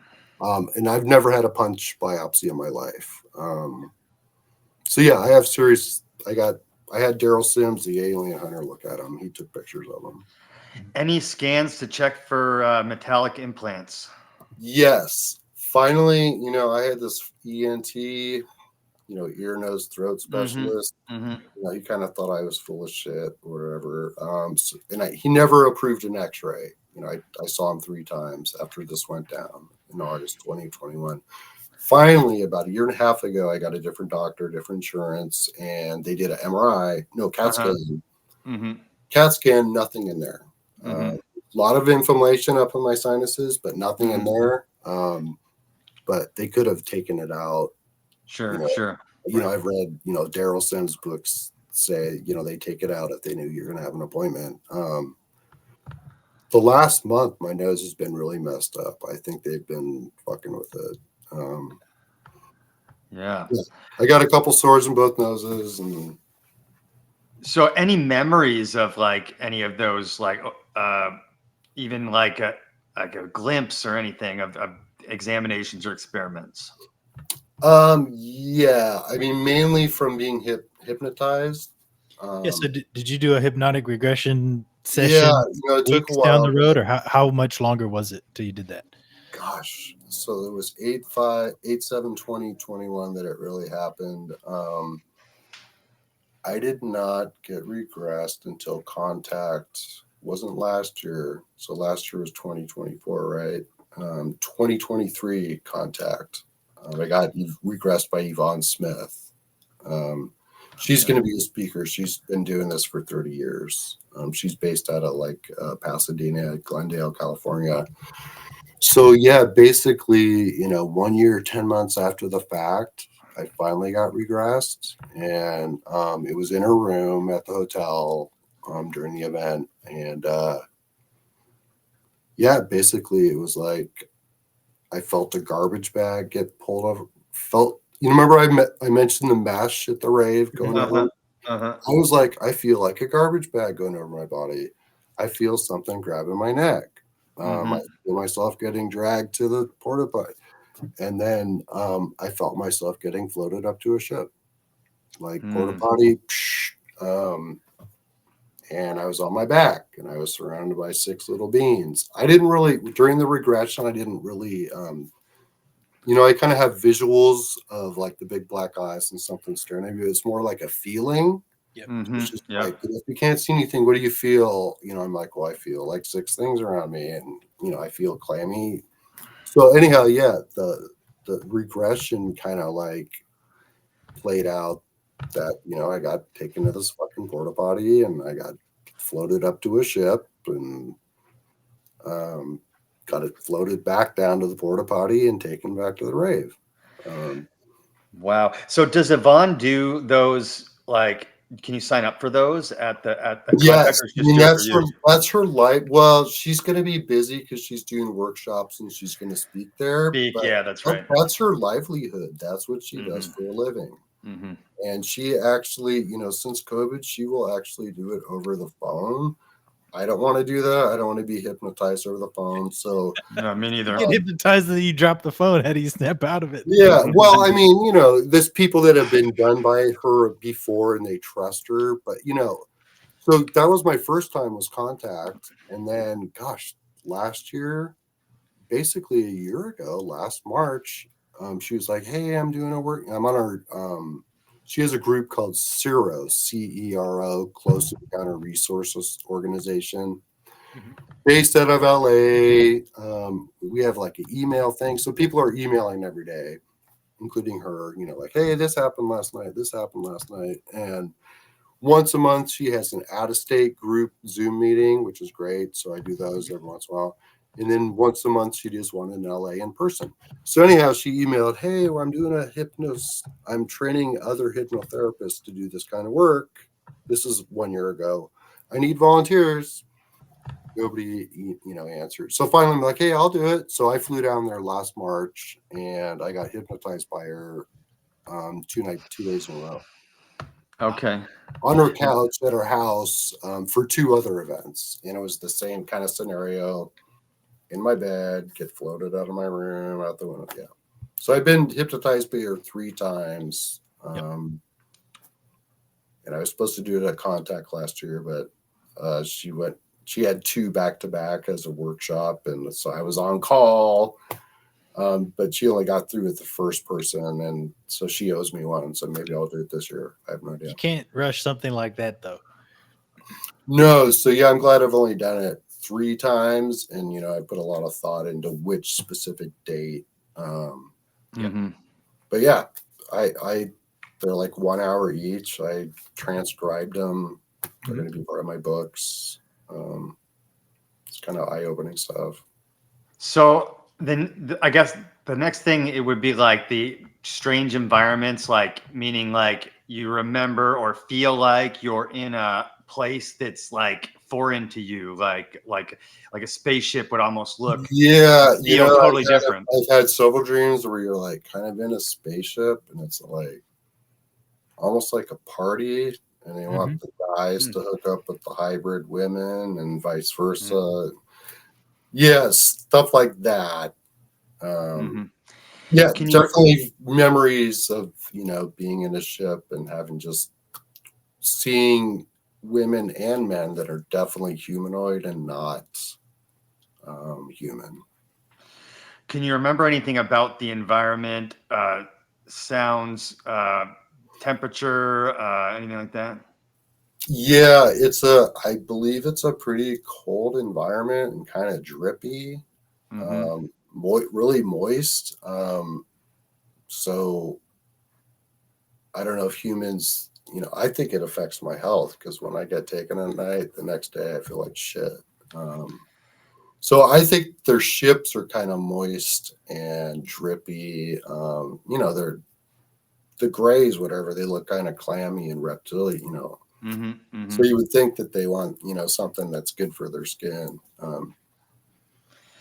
I've never had a punch biopsy in my life. So yeah, I have serious. I had Daryl Sims, the alien hunter, look at them. He took pictures of them. Any scans to check for metallic implants? Yes. Finally, I had this ENT, ear, nose, throat specialist. He kind of thought I was full of shit or whatever. He never approved an X-ray. I saw him 3 times after this went down in August 2021. Finally, about a year and a half ago, I got a different doctor, different insurance, and they did an MRI. No, CAT scan. CAT scan, nothing in there. A lot of inflammation up in my sinuses, but nothing in there. But they could have taken it out. Sure. I've read, Daryl Sims books say, they take it out if they knew you're going to have an appointment. The last month, my nose has been really messed up. I think they've been fucking with it. Yeah. I got a couple sores in both noses. And so any memories of like any of those, like even like a glimpse or anything of examinations or experiments? Yeah, I mean, mainly from being hypnotized. So did you do a hypnotic regression session? Yeah, it took a while. Down the road, or how much longer was it till you did that? Gosh, so it was 8/7/2021 that it really happened. I did not get regressed until contact. Wasn't last year. So last year was 2024, right? 2023 contact. I got regressed by Yvonne Smith. She's going to be a speaker. She's been doing this for 30 years. She's based out of Pasadena, Glendale, California. So yeah, basically, 1 year, 10 months after the fact, I finally got regressed, and it was in her room at the hotel during the event. And yeah, basically it was like I felt a garbage bag get pulled over. Remember I mentioned the mesh at the rave going over? I was like, I feel like a garbage bag going over my body. I feel something grabbing my neck. I feel myself getting dragged to the porta potty. And then I felt myself getting floated up to a ship. Porta potty. And I was on my back, and I was surrounded by 6 little beings. I didn't really, during the regression, I didn't really, I kind of have visuals of like the big black eyes and something staring at you. It's more like a feeling. It's just like, if you can't see anything, what do you feel? I'm like, well, I feel like 6 things around me, and, I feel clammy. So anyhow, yeah, the regression kind of played out that, I got taken to this fucking porta potty, and I got floated up to a ship, and got it floated back down to the porta potty and taken back to the rave. Wow. So does Yvonne do those, can you sign up for those at the yes, that's her life. Well, she's going to be busy because she's doing workshops and she's going to speak there. Yeah, that's right. That's her livelihood. That's what she does for a living. And she actually, since COVID, she will actually do it over the phone. I don't want to do that. I don't want to be hypnotized over the phone. So no, me neither. You get hypnotized and then you drop the phone. How do you snap out of it? Yeah. Well, I mean, there's people that have been done by her before and they trust her. But, so that was my first time was contact. And then, gosh, last year, basically a year ago, last March, she was like, hey, I'm doing a work. I'm on her She has a group called CERO, CERO, Close Encounter Resources Organization, based out of LA. We have like an email thing. So people are emailing every day, including her, like, hey, this happened last night. This happened last night. And once a month, she has an out-of-state group Zoom meeting, which is great. So I do those every once in a while. And then once a month, she does one in LA in person. So anyhow, she emailed, hey, well, I'm training other hypnotherapists to do this kind of work. This is 1 year ago. I need volunteers. Nobody, answered. So finally, I'm like, hey, I'll do it. So I flew down there last March, and I got hypnotized by her 2 days in a row. Okay. On her couch at her house for 2 other events. And it was the same kind of scenario. In my bed, get floated out of my room, out the window. Yeah. So I've been hypnotized by her 3 times. And I was supposed to do it at Contact last year, but she had 2 back-to-back as a workshop. And so I was on call, but she only got through with the first person. And so she owes me one. So maybe I'll do it this year. I have no idea. You can't rush something like that, though. No. So yeah, I'm glad I've only done it 3 times, and I put a lot of thought into which specific date. But yeah, they're like 1 hour each. I transcribed them. They're going to be part of my books. It's kind of eye-opening stuff. So then I guess the next thing, it would be like the strange environments, like meaning like you remember or feel like you're in a place that's like foreign to you, like a spaceship would almost look totally different. I've had several dreams where you're like kind of in a spaceship, and it's like almost like a party, and they want the guys to hook up with the hybrid women and vice versa. Yes, stuff like that. Yeah, definitely memories of being in a ship and having just seeing women and men that are definitely humanoid and not human. Can you remember anything about the environment, sounds, temperature, anything like that? Yeah, I believe it's a pretty cold environment and kind of drippy, really moist. So I don't know if humans, I think it affects my health, because when I get taken at night, the next day I feel like shit. So I think their ships are kind of moist and drippy. They're the grays, whatever, they look kind of clammy and reptilian, So you would think that they want, something that's good for their skin.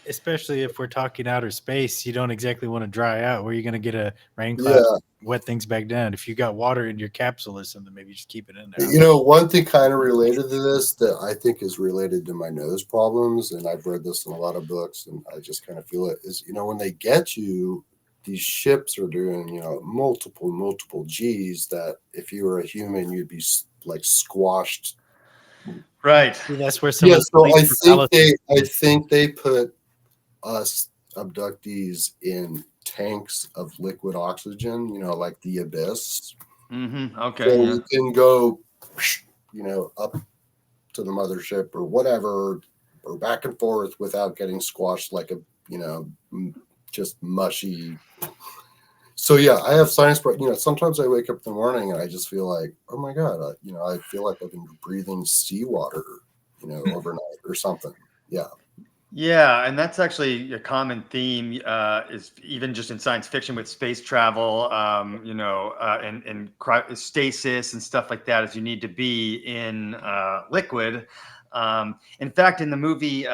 Especially if we're talking outer space, you don't exactly want to dry out. Where you're going to get a rain cloud, wet things back down. If you got water in your capsule or something, maybe just keep it in there. One thing kind of related to this that I think is related to my nose problems, and I've read this in a lot of books, and I just kind of feel it, is, when they get you, these ships are doing, multiple G's that if you were a human, you'd be like squashed. Right. See, that's where some so I think they put us abductees in tanks of liquid oxygen, like the abyss. Okay. So we can go, up to the mothership or whatever, or back and forth without getting squashed like a, just mushy. So yeah, I have sinus, but sometimes I wake up in the morning and I just feel like, oh my God, I feel like I've been breathing seawater, overnight or something. Yeah. Yeah, and that's actually a common theme, is even just in science fiction with space travel, and stasis and stuff like that, as you need to be in liquid. In fact, in the movie,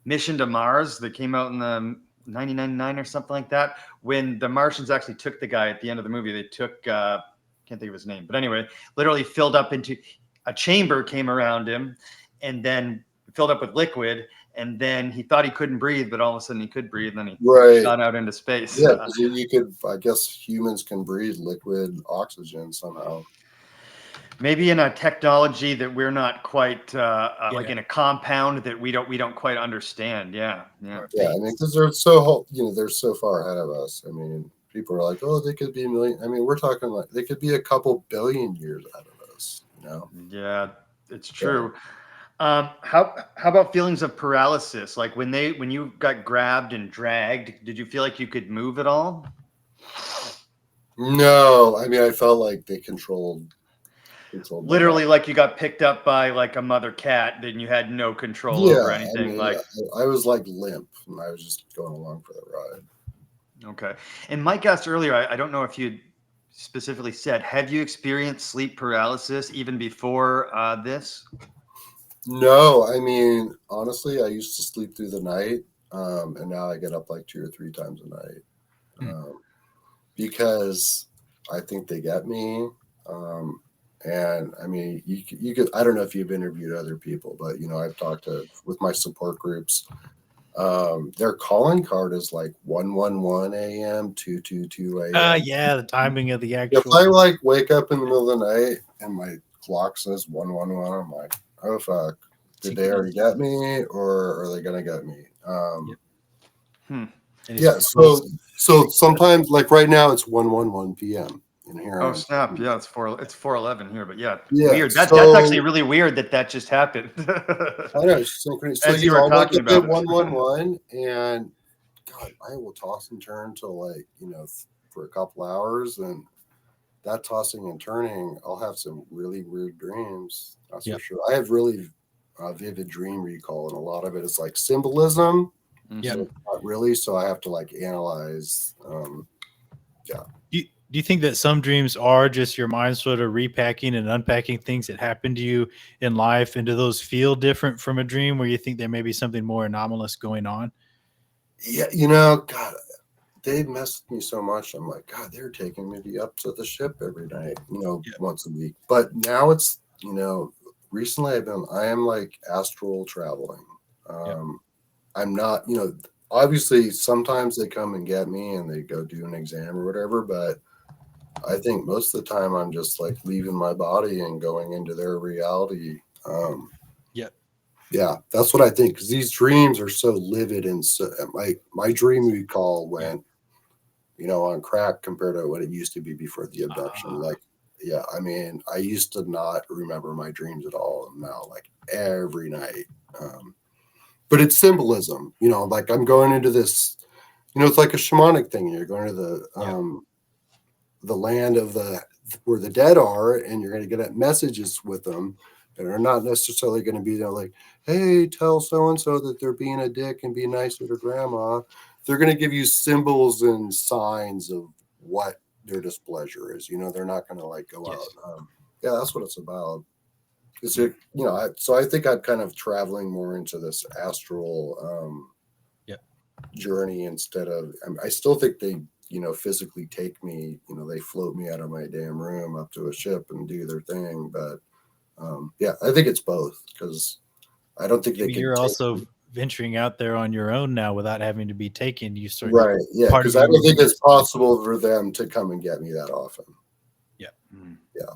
Mission to Mars, that came out in the 1999 or something like that, when the Martians actually took the guy at the end of the movie, they took, can't think of his name, but anyway, literally filled up into a chamber, came around him, and then filled up with liquid, and then he thought he couldn't breathe, but all of a sudden he could breathe, and then he shot out into space. Yeah, because you could, I guess humans can breathe liquid oxygen somehow. Maybe in a technology that we're not quite like in a compound that we don't quite understand. Yeah. I mean, because they're so they're so far ahead of us. I mean, people are like, oh, they could be a million. I mean, we're talking like they could be a couple billion years out of us, you know? Yeah, it's true. How about feelings of paralysis? Like when you got grabbed and dragged, did you feel like you could move at all? No, I mean, I felt like they controlled Literally, like you got picked up by like a mother cat, then you had no control over anything. I mean, like I was like limp, and I was just going along for the ride. Okay. And Mike asked earlier, I don't know if you specifically said, have you experienced sleep paralysis even before this? No, I mean, honestly, I used to sleep through the night, and now I get up like 2 or 3 times a night, because I think they get me. And I mean, you could, I don't know if you've interviewed other people, but you know, I've talked with my support groups. Their calling card is like 111 a.m., 222 a.m. Yeah, the timing of the actual. If I like wake up in the middle of the night and my clock says 111, I'm like, oh fuck, did they already get me, or are they gonna get me? Yeah. So sometimes, like right now, it's 1:11 p.m. in here. Oh snap! Yeah, it's 4:11 here, but yeah, Yeah, weird. That's actually really weird that just happened. I know. Synchronicities. So As you were talking about 1:11, and God, I will toss and turn till like, you know, for a couple hours, and that tossing and turning, I'll have some really weird dreams. That's for sure. I have really vivid dream recall, and a lot of it is like symbolism. Yeah, so not really. So I have to like analyze. Yeah. Do you think that some dreams are just your mind sort of repacking and unpacking things that happened to you in life? And do those feel different from a dream where you think there may be something more anomalous going on? Yeah, you know, God, they messed with me so much. I'm like, God, they're taking me up to the ship every night, you know, once a week. But now it's, you know, recently I am like astral traveling. I'm not, you know, obviously sometimes they come and get me and they go do an exam or whatever, but I think most of the time I'm just like leaving my body and going into their reality. Yeah, that's what I think, because these dreams are so livid, and so my dream recall went, you know, on crack compared to what it used to be before the abduction. Like, yeah, I mean, I used to not remember my dreams at all, and now like every night. But it's symbolism, you know, like I'm going into this, you know, it's like a shamanic thing. You're going to the land of where the dead are, and you're going to get messages with them that are not necessarily going to be there like, hey, tell so-and-so that they're being a dick and be nice to their grandma. They're going to give you symbols and signs of what their displeasure is. You know, they're not going to like go out. Yeah, that's what it's about. Is it, you know, so I think I'm kind of traveling more into this astral journey instead of, I still think they, you know, physically take me, you know, they float me out of my damn room up to a ship and do their thing. But yeah, I think it's both, because I don't think you're also venturing out there on your own now without having to be taken. You start right. Yeah, because I don't think it's possible for them to come and get me that often. Yeah. Yeah.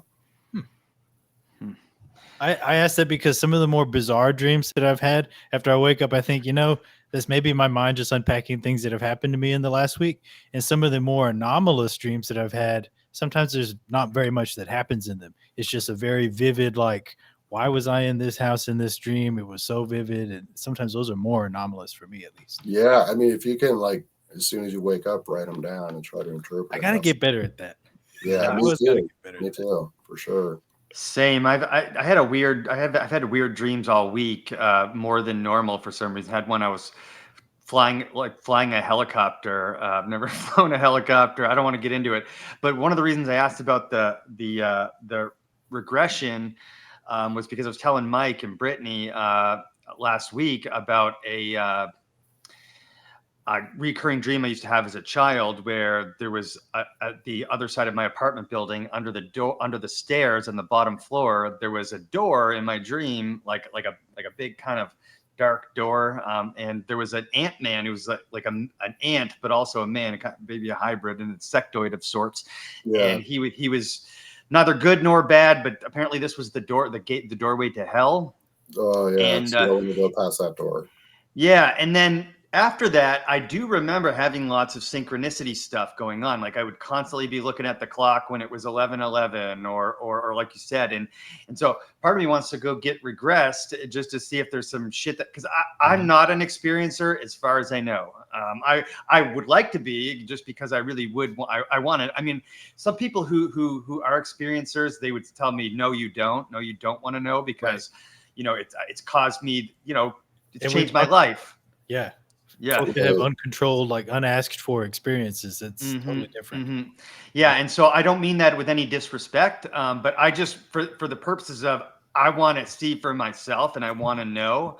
I asked that because some of the more bizarre dreams that I've had after I wake up, I think, you know, this may be my mind just unpacking things that have happened to me in the last week. And some of the more anomalous dreams that I've had, sometimes there's not very much that happens in them. It's just a very vivid, like, why was I in this house in this dream? It was so vivid. And sometimes those are more anomalous for me, at least. Yeah. I mean, if you can, like, as soon as you wake up, write them down and try to interpret. I got to get better at that. Yeah, I always got to get better. Me too, for sure. Same. I've had weird dreams all week, more than normal for some reason. I had one I was flying a helicopter. I've never flown a helicopter. I don't want to get into it, but one of the reasons I asked about the regression was because I was telling Mike and Brittany last week about a recurring dream I used to have as a child, where there was at the other side of my apartment building, under the stairs on the bottom floor, there was a door in my dream, like a big kind of dark door, and there was an ant-man who was like an ant but also a man, maybe a hybrid and a sectoid of sorts. And he was neither good nor bad, but apparently this was the doorway to hell. Oh yeah, and so when you go past that door. Yeah, and then after that, I do remember having lots of synchronicity stuff going on. Like I would constantly be looking at the clock when it was 11:11, or like you said, and so part of me wants to go get regressed just to see if there's some shit that, because I'm not an experiencer as far as I know. I would like to be, just because I really would. I want it. I mean, some people who are experiencers, they would tell me, no, you don't. No, you don't want to know, because you know it's caused me, you know, it's changed my life. Yeah. Yeah. Folks that have uncontrolled, like unasked for experiences. It's totally different. Yeah. And so I don't mean that with any disrespect, but I just, for the purposes of, I want to see for myself and I want to know.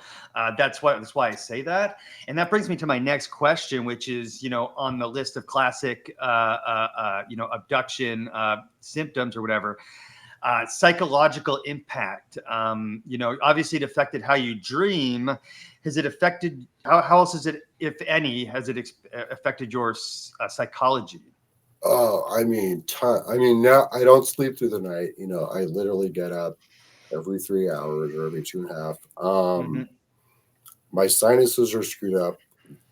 That's why I say that. And that brings me to my next question, which is, you know, on the list of classic, you know, abduction symptoms or whatever. Psychological impact. You know, obviously it affected how you dream. Has it affected, how else has it, if any, has it affected your psychology? Oh, I mean, now I don't sleep through the night. You know, I literally get up every 3 hours or every 2.5. My sinuses are screwed up.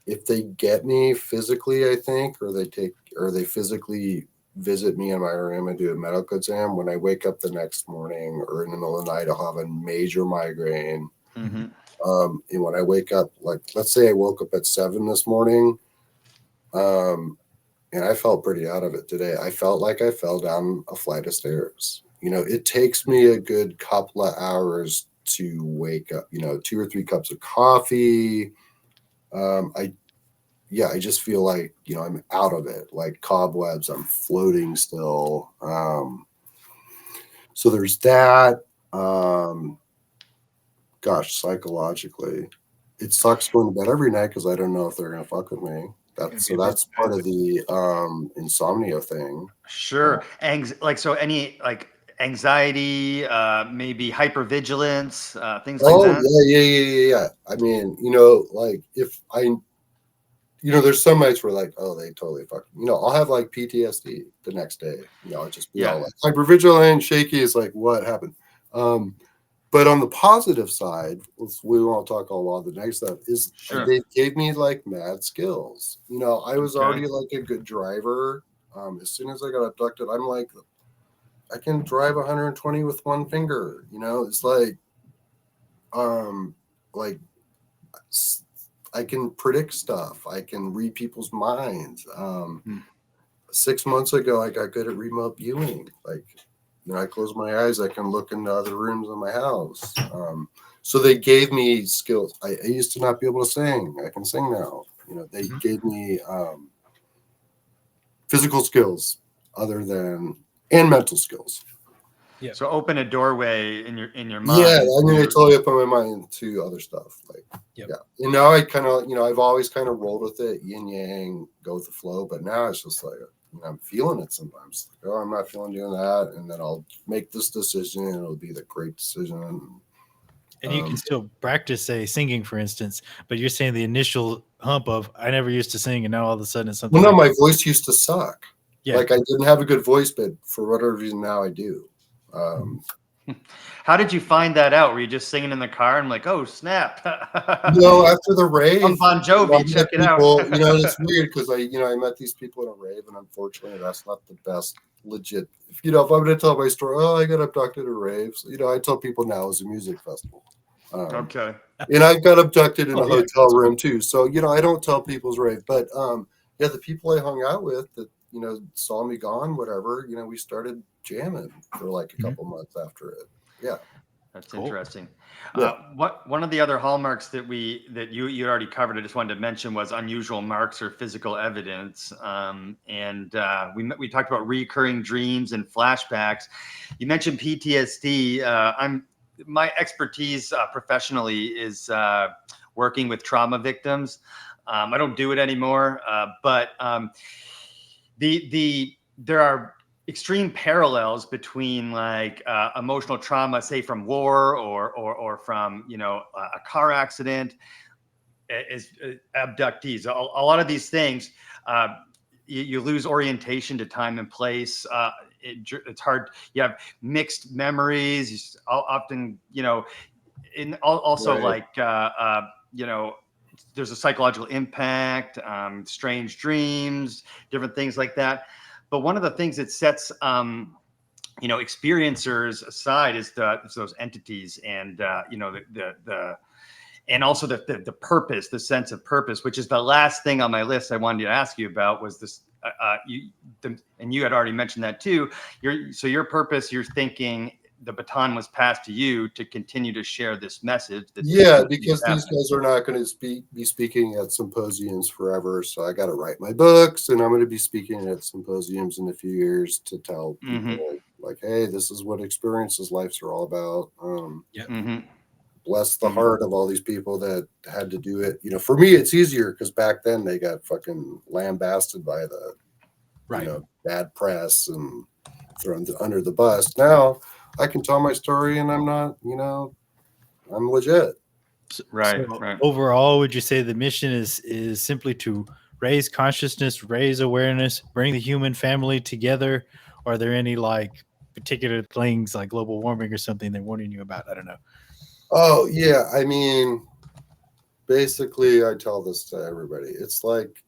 If they get me physically, I think, or they physically visit me in my room and do a medical exam, when I wake up the next morning or in the middle of the night, I'll have a major migraine. And when I wake up, like, let's say I woke up at 7 this morning, and I felt pretty out of it today. I felt like I fell down a flight of stairs. You know, it takes me a good couple of hours to wake up, you know, 2 or 3 cups of coffee. I just feel like, you know, I'm out of it, like cobwebs. I'm floating still. So there's that. Gosh, psychologically, it sucks going to bed every night because I don't know if they're gonna fuck with me. That's part of the insomnia thing. Sure. Any like anxiety, maybe hypervigilance, things like that. Yeah. I mean, you know, like if I, you know, there's some nights where like, oh, they totally fuck. You know, I'll have like PTSD the next day. You know, I'll just be all like hypervigilant, shaky. It's like, what happened? But on the positive side, we won't talk a lot of the negative stuff, is they gave me like mad skills. You know, I was already like a good driver. As soon as I got abducted, I'm like, I can drive 120 with one finger. You know, it's like I can predict stuff. I can read people's minds. 6 months ago, I got good at remote viewing. Like, you know, I close my eyes, I can look into other rooms in my house. So they gave me skills. I used to not be able to sing. I can sing now. You know, they gave me physical skills and mental skills. Yeah. So open a doorway in your mind. Yeah, I mean, I totally opened my mind to other stuff. Like, yeah. And now I kind of, you know, I've always kind of rolled with it, yin yang, go with the flow. But now it's just like, you know, I'm feeling it sometimes. Like, oh, I'm not feeling doing that, and then I'll make this decision, and it'll be the great decision. And you can still practice, say, singing, for instance. But you're saying the initial hump of I never used to sing, and now all of a sudden it's something. Well, no, my voice used to suck. Yeah. Like I didn't have a good voice, but for whatever reason now I do. How did you find that out? Were you just singing in the car and like, oh snap? No, after the rave, Bon Jovi, check it out. You know, it's weird because I met these people in a rave, and unfortunately, that's not the best legit. You know, if I'm going to tell my story, oh, I got abducted at raves. You know, I tell people now it's a music festival. Okay. And I got abducted in a hotel room too. So, you know, I don't tell people's rave, but yeah, the people I hung out with that, you know, saw me gone, whatever, you know, we started jamming for like a couple months after it. Yeah. That's interesting. Yeah. One of the other hallmarks that you already covered, I just wanted to mention, was unusual marks or physical evidence. We talked about recurring dreams and flashbacks. You mentioned PTSD. My expertise professionally is working with trauma victims. I don't do it anymore, but there are extreme parallels between like emotional trauma, say from war or from, you know, a car accident, is abductees. A lot of these things, you lose orientation to time and place. It's hard. You have mixed memories. Often, you know, also like, you know, there's a psychological impact, strange dreams, different things like that. But one of the things that sets experiencers aside is those entities, and and also the purpose, the sense of purpose, which is the last thing on my list I wanted to ask you about, was this. And you had already mentioned that too. Your purpose, you're thinking the baton was passed to you to continue to share this message. Yeah, because these guys are not going to be speaking at symposiums forever. So I got to write my books, and I'm going to be speaking at symposiums in a few years to tell people like, hey, this is what experiences lives are all about. Bless the heart of all these people that had to do it. For me, it's easier because back then they got fucking lambasted by the bad press and thrown under the bus. Now I can tell my story, and I'm not, I'm legit. Right. Overall, would you say the mission is simply to raise consciousness, raise awareness, bring the human family together? Or are there any like particular things like global warming or something they're warning you about? I don't know. Oh yeah, I mean, basically, I tell this to everybody. It's like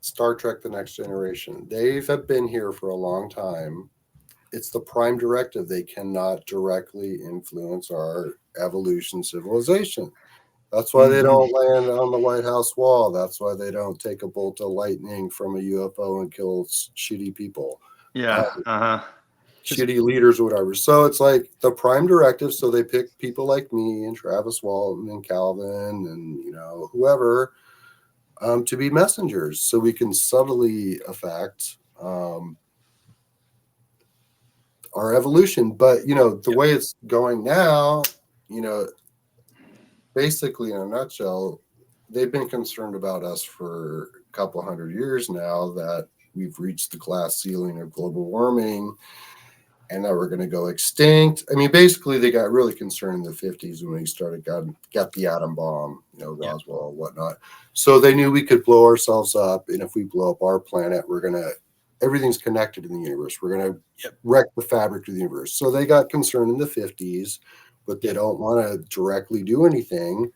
Star Trek: The Next Generation. They have been here for a long time. It's the prime directive. They cannot directly influence our evolution civilization. That's why they don't land on the White House wall. That's why they don't take a bolt of lightning from a UFO and kill shitty people. Shitty leaders or whatever. So it's like the prime directive. So they pick people like me and Travis Walton and Calvin and whoever to be messengers, so we can subtly affect our evolution. But the way it's going now, basically in a nutshell, they've been concerned about us for a couple hundred years now, that we've reached the glass ceiling of global warming and that we're going to go extinct. I mean, basically they got really concerned in the 50s when we started got the atom bomb, Roswell and whatnot. So they knew we could blow ourselves up, and if we blow up our planet, everything's connected in the universe. We're going to wreck the fabric of the universe. So they got concerned in the 50s, but they don't want to directly do anything.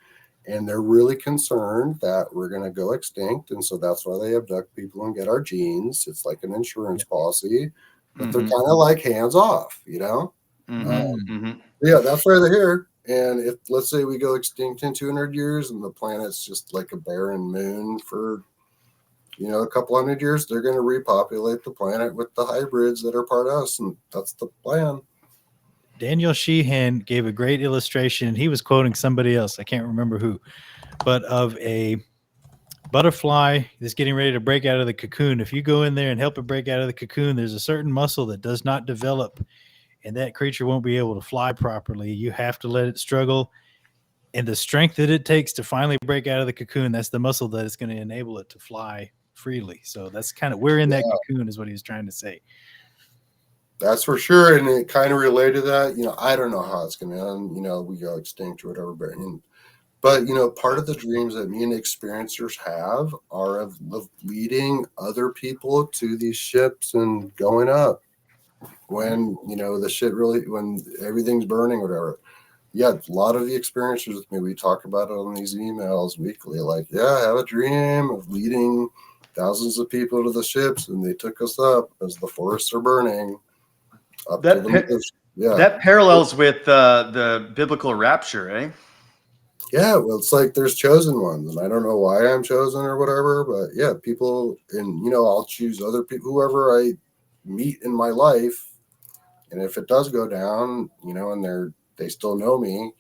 And they're really concerned that we're going to go extinct. And so that's why they abduct people and get our genes. It's like an insurance policy, but they're kind of like hands off, Yeah, that's why they're here. And if, let's say, we go extinct in 200 years and the planet's just like a barren moon for a couple hundred years, they're going to repopulate the planet with the hybrids that are part of us, and that's the plan. Daniel Sheehan gave a great illustration. He was quoting somebody else, I can't remember who, but of a butterfly that's getting ready to break out of the cocoon. If you go in there and help it break out of the cocoon, there's a certain muscle that does not develop, and that creature won't be able to fly properly. You have to let it struggle. And the strength that it takes to finally break out of the cocoon, that's the muscle that is going to enable it to fly freely. So that's we're in that cocoon is what he was trying to say. That's for sure. And it kind of related to that, I don't know how it's going to end, we go extinct or whatever, but part of the dreams that me and experiencers have are of leading other people to these ships and going up when, the shit really, when everything's burning or whatever. Yeah, a lot of the experiencers with me, we talk about it on these emails weekly. Like, I have a dream of leading thousands of people to the ships, and they took us up as the forests are burning. That parallels with the biblical rapture, eh? Yeah, well, it's like there's chosen ones, and I don't know why I'm chosen or whatever, but people, and I'll choose other people, whoever I meet in my life, and if it does go down, and they still know me,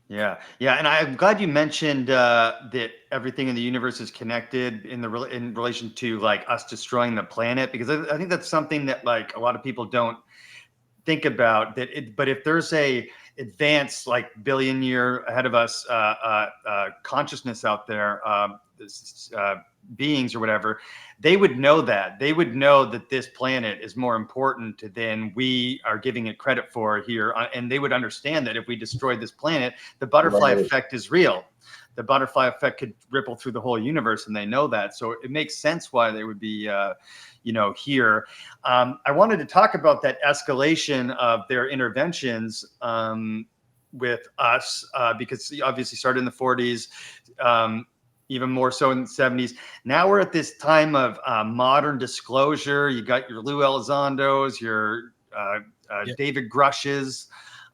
Yeah, and I'm glad you mentioned that everything in the universe is connected in relation to like us destroying the planet, because I think that's something that like a lot of people don't think about. But if there's a advanced like billion year ahead of us consciousness out there, beings or whatever, they would know that. They would know that this planet is more important than we are giving it credit for here. And they would understand that if we destroyed this planet, the butterfly effect is real. The butterfly effect could ripple through the whole universe, and they know that. So it makes sense why they would be, here. I wanted to talk about that escalation of their interventions. with us because he obviously started in the 40s, even more so in the 70s. Now we're at this time of modern disclosure. You got your Lou Elizondos, your David Grushes.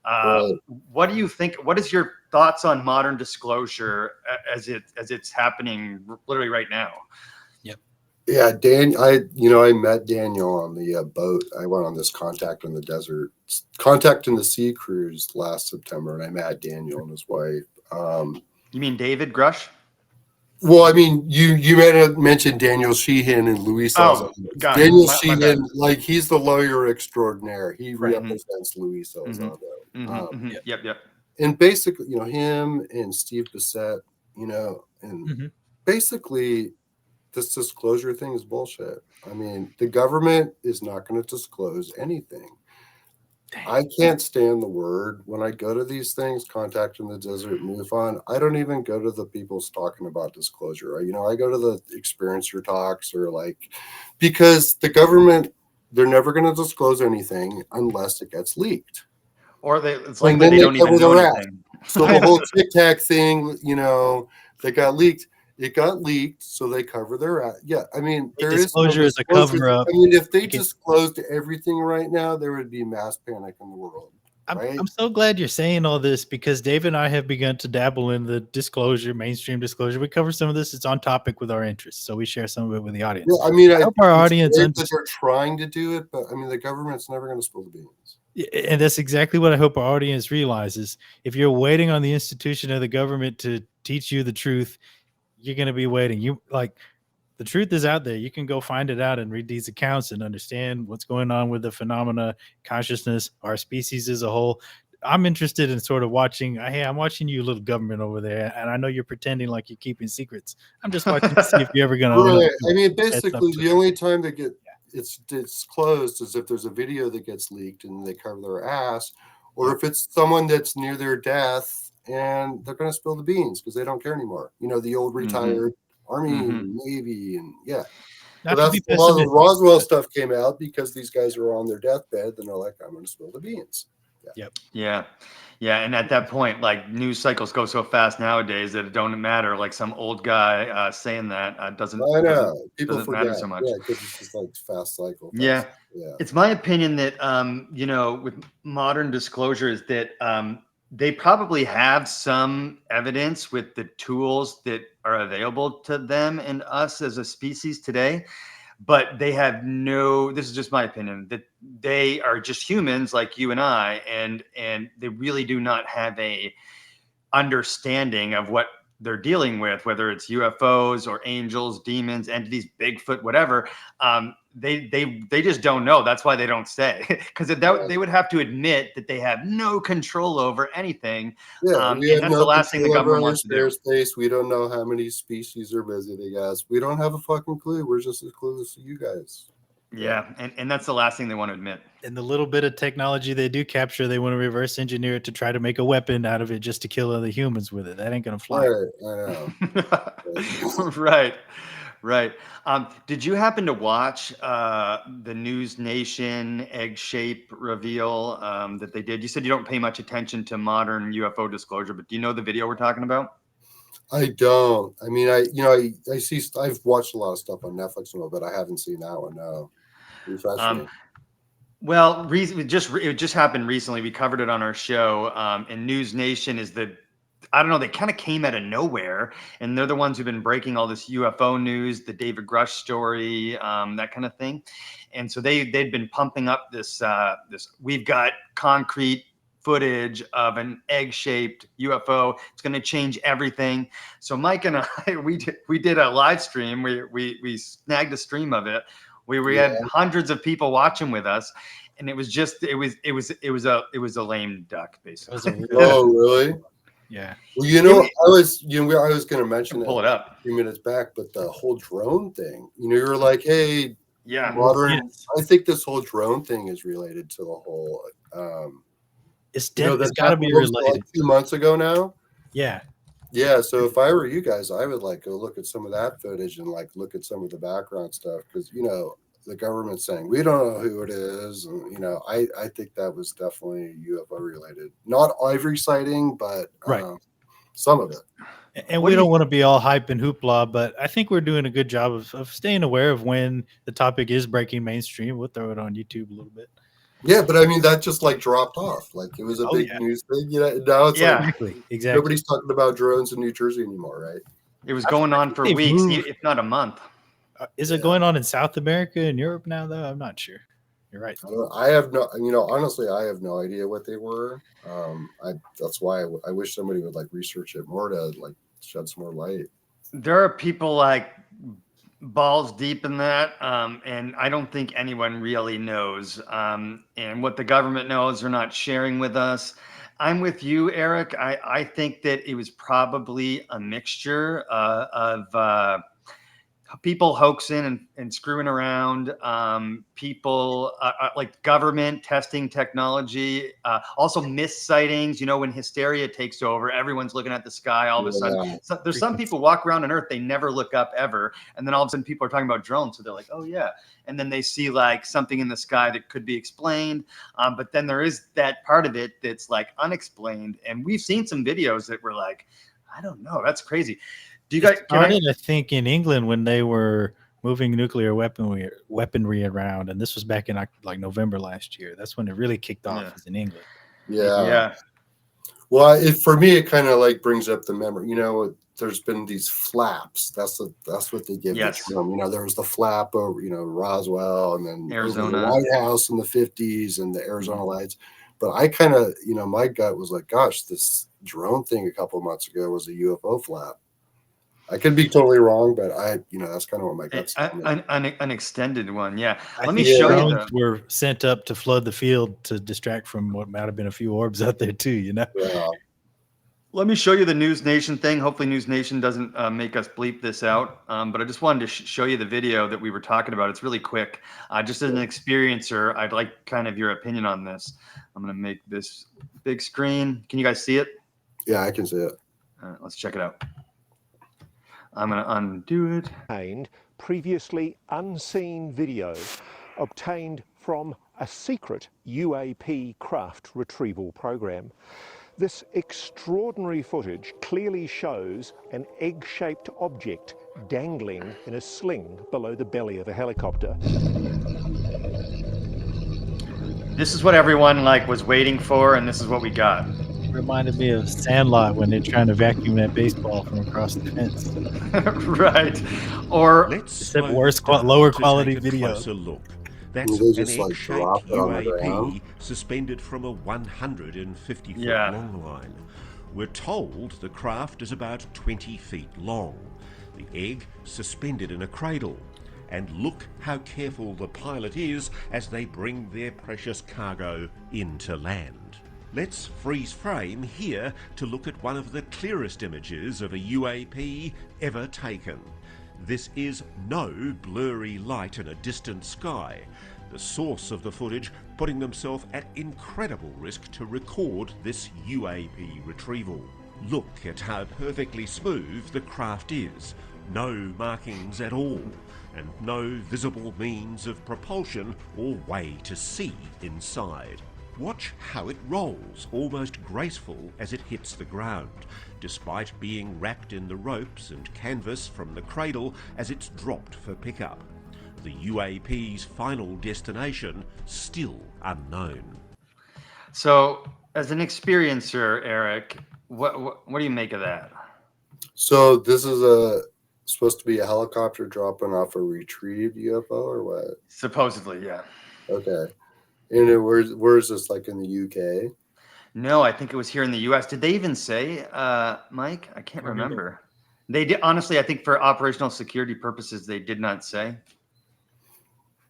Right. What do you think? What is your thoughts on modern disclosure as it's happening literally right now? Yeah, I met Daniel on the boat. I went on this Contact in the Sea cruise last September, and I met Daniel and his wife. You mean David Grush? Well, I mean, you might have mentioned Daniel Sheehan and Luis. Oh, God. Daniel My Sheehan, like he's the lawyer extraordinaire. He Right. represents Luis Elizondo. Yep. And basically, him and Steve Bissett, and basically this disclosure thing is bullshit. I mean, the government is not going to disclose anything. Dang. I can't stand the word. When I go to these things, Contact in the Desert, MUFON, I don't even go to the people talking about disclosure. I go to the experiencer talks because the government, they're never going to disclose anything unless it gets leaked. Or it's like they don't even know anything. So the whole Tic Tac thing, that got leaked. It got leaked, so they cover their ass. Yeah, I mean, disclosure is a cover up. I mean, if they disclosed everything right now, there would be mass panic in the world. Right? I'm so glad you're saying all this because Dave and I have begun to dabble in the disclosure, mainstream disclosure. We cover some of this. It's on topic with our interests, so we share some of it with the audience. Yeah, I mean, I hope our audience that they're trying to do it, but I mean, the government's never going to spill the beans. And that's exactly what I hope our audience realizes. If you're waiting on the institution of the government to teach you the truth, you're going to be waiting. The truth is out there. You can go find it out and read these accounts and understand what's going on with the phenomena, consciousness, our species as a whole. I'm interested in sort of watching. Hey, I'm watching you, little government over there, and I know you're pretending like you're keeping secrets. I'm just watching to see if you're ever going to own it. I mean, basically, the only time that it's disclosed is if there's a video that gets leaked and they cover their ass, or if it's someone that's near their death. And they're going to spill the beans because they don't care anymore. The old retired Army, Navy, and yeah. So that's a lot of the Roswell stuff came out because these guys are on their deathbed and they're like, I'm going to spill the beans. Yeah. And at that point, news cycles go so fast nowadays that it don't matter. Like some old guy saying that doesn't. I know people doesn't forget. matter so much. Yeah, because it's just fast cycle. Yeah. It's my opinion that with modern disclosure is that they probably have some evidence with the tools that are available to them and us as a species today, but they have this is just my opinion, that they are just humans like you and I, and they really do not have a understanding of what they're dealing with, whether it's UFOs or angels, demons, entities, Bigfoot, whatever. They just don't know. That's why they don't say, because they would have to admit that they have no control over anything. Yeah, and that's the last thing the government wants to do. Space. We don't know how many species are visiting us. We don't have a fucking clue. We're just as clueless as you guys. Yeah, and that's the last thing they want to admit. And the little bit of technology they do capture, they want to reverse engineer it to try to make a weapon out of it just to kill other humans with it. That ain't gonna fly. Right, I know. Right. Did you happen to watch the News Nation egg shape reveal that they did? You said you don't pay much attention to modern UFO disclosure, but do you know the video we're talking about? I don't. I mean, I see. I've watched a lot of stuff on Netflix, but I haven't seen that one. No. Well, it just happened recently. We covered it on our show. And News Nation is I don't know, they kind of came out of nowhere, and they're the ones who've been breaking all this UFO news, the David Grush story, that kind of thing. And so they'd been pumping up this we've got concrete footage of an egg-shaped UFO. It's going to change everything. So Mike and I, we did a live stream. We snagged a stream of it. We had hundreds of people watching with us, and it was a lame duck, basically. Oh, really? Yeah. Well, I was going to mention pull it up a few minutes back, but the whole drone thing. You were like, hey, yeah, modern. Yes. I think this whole drone thing is related to the whole. It's got to be related. 2 months ago now. Yeah. Yeah. So if I were you guys, I would go look at some of that footage and look at some of the background stuff because the government saying we don't know who it is, and you know, I think that was definitely UFO related. Not every sighting, but Right. some of it. And we don't want to be all hype and hoopla, but I think we're doing a good job of staying aware of when the topic is breaking mainstream. We'll throw it on YouTube a little bit. Yeah, but I mean that just like dropped off. Like it was a big news thing, you know. Now it's like exactly. Nobody's talking about drones in New Jersey anymore, right? It was going on for weeks, if not a month. Is it going on in South America and Europe now, though? I'm not sure. You're right. I have no, you know, honestly, I have no idea what they were. That's why I wish somebody would like research it more to like shed some more light. There are people like balls deep in that, and I don't think anyone really knows. And what the government knows, they're not sharing with us. I'm with you, Erich. I think that it was probably a mixture of people hoaxing and screwing around, people like government testing technology, also missed sightings. You know, when hysteria takes over, everyone's looking at the sky all of a sudden. So there's some people walk around on Earth, they never look up ever. And then all of a sudden people are talking about drones. So they're like, oh yeah. And then they see like something in the sky that could be explained. But then there is that part of it that's like unexplained. And we've seen some videos that were like, I don't know, that's crazy. Do you guys started, I think, in England when they were moving nuclear weaponry around, and this was back in like November last year. That's when it really kicked off. Was in England. Yeah. Well, for me, it kind of like brings up the memory. You know, there's been these flaps. That's what they give. Yes. The term. You know, there was the flap over, you know, Roswell, and then Arizona, the White House in the 50s, and the Arizona lights. But I kind of, you know, my gut was like, gosh, this drone thing a couple of months ago was a UFO flap. I could be totally wrong, but that's kind of what my gut's an extended one. Yeah. Let me show you. Drones were sent up to flood the field to distract from what might have been a few orbs out there too, you know? Yeah. Let me show you the News Nation thing. Hopefully News Nation doesn't make us bleep this out. But I just wanted to show you the video that we were talking about. It's really quick. Just as an experiencer, I'd like kind of your opinion on this. I'm going to make this big screen. Can you guys see it? Yeah, I can see it. All right, let's check it out. I'm going to undo it. Previously unseen video obtained from a secret UAP craft retrieval program. This extraordinary footage clearly shows an egg-shaped object dangling in a sling below the belly of a helicopter. This is what everyone was waiting for, and this is what we got. Reminded me of Sandlot when they're trying to vacuum that baseball from across the fence. Right. Or except worse, lower quality video. Look. That's an egg-shaped UAP suspended from a 150-foot long line. We're told the craft is about 20 feet long. The egg suspended in a cradle. And look how careful the pilot is as they bring their precious cargo into land. Let's freeze frame here to look at one of the clearest images of a UAP ever taken. This is no blurry light in a distant sky. The source of the footage putting themselves at incredible risk to record this UAP retrieval. Look at how perfectly smooth the craft is. No markings at all, and no visible means of propulsion or way to see inside. Watch how it rolls, almost graceful as it hits the ground, despite being wrapped in the ropes and canvas from the cradle as it's dropped for pickup. The UAP's final destination still unknown. So, as an experiencer, Erich, what do you make of that? So this is supposed to be a helicopter dropping off a retrieved UFO or what? Supposedly, yeah. Okay. And where's this, like in the UK? No, I think it was here in the US. Did they even say, Mike? I can't remember. They did. Honestly, I think for operational security purposes, they did not say.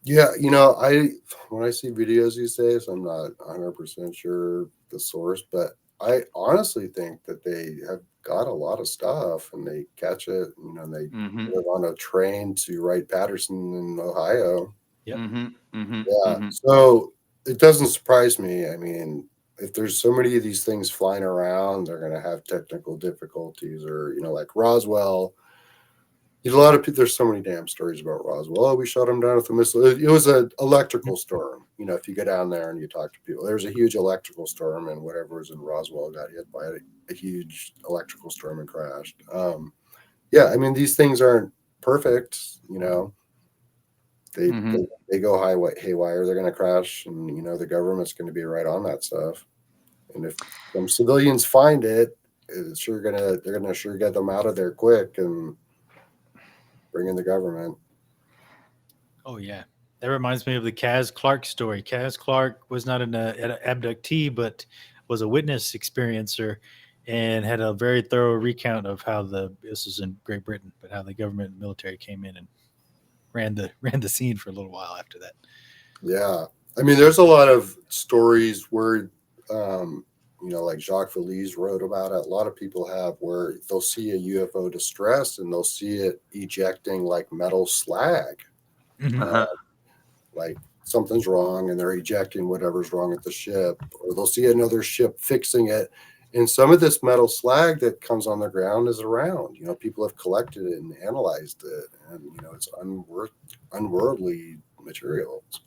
Yeah, when I see videos these days, I'm not 100% sure the source, but I honestly think that they have got a lot of stuff and they catch it, and they put it on a train to Wright-Patterson in Ohio. Yep. So it doesn't surprise me. I mean, if there's so many of these things flying around, they're going to have technical difficulties, or like Roswell. A lot of people, there's so many damn stories about Roswell. Oh, we shot him down with a missile. It was an electrical storm. You know, if you go down there and you talk to people, there's a huge electrical storm, and whatever was in Roswell got hit by a huge electrical storm and crashed. Yeah, I mean, these things aren't perfect. You know, they go haywire. They're going to crash, and you know, the government's going to be right on that stuff. And if some civilians find it, they're gonna sure get them out of there quick and bring in the government. Oh yeah, that reminds me of the Kaz Clark story. Kaz Clark was not an abductee, but was a witness experiencer, and had a very thorough recount of how this was in Great Britain, but how the government and military came in and ran the scene for a little while after that. Yeah, I mean, there's a lot of stories where, you know, like Jacques Vallée wrote about it. A lot of people have where they'll see a UFO distress and they'll see it ejecting like metal slag. Like something's wrong and they're ejecting whatever's wrong with the ship, or they'll see another ship fixing it. And some of this metal slag that comes on the ground is around. You know, people have collected it and analyzed it, and you know, it's unworldly materials.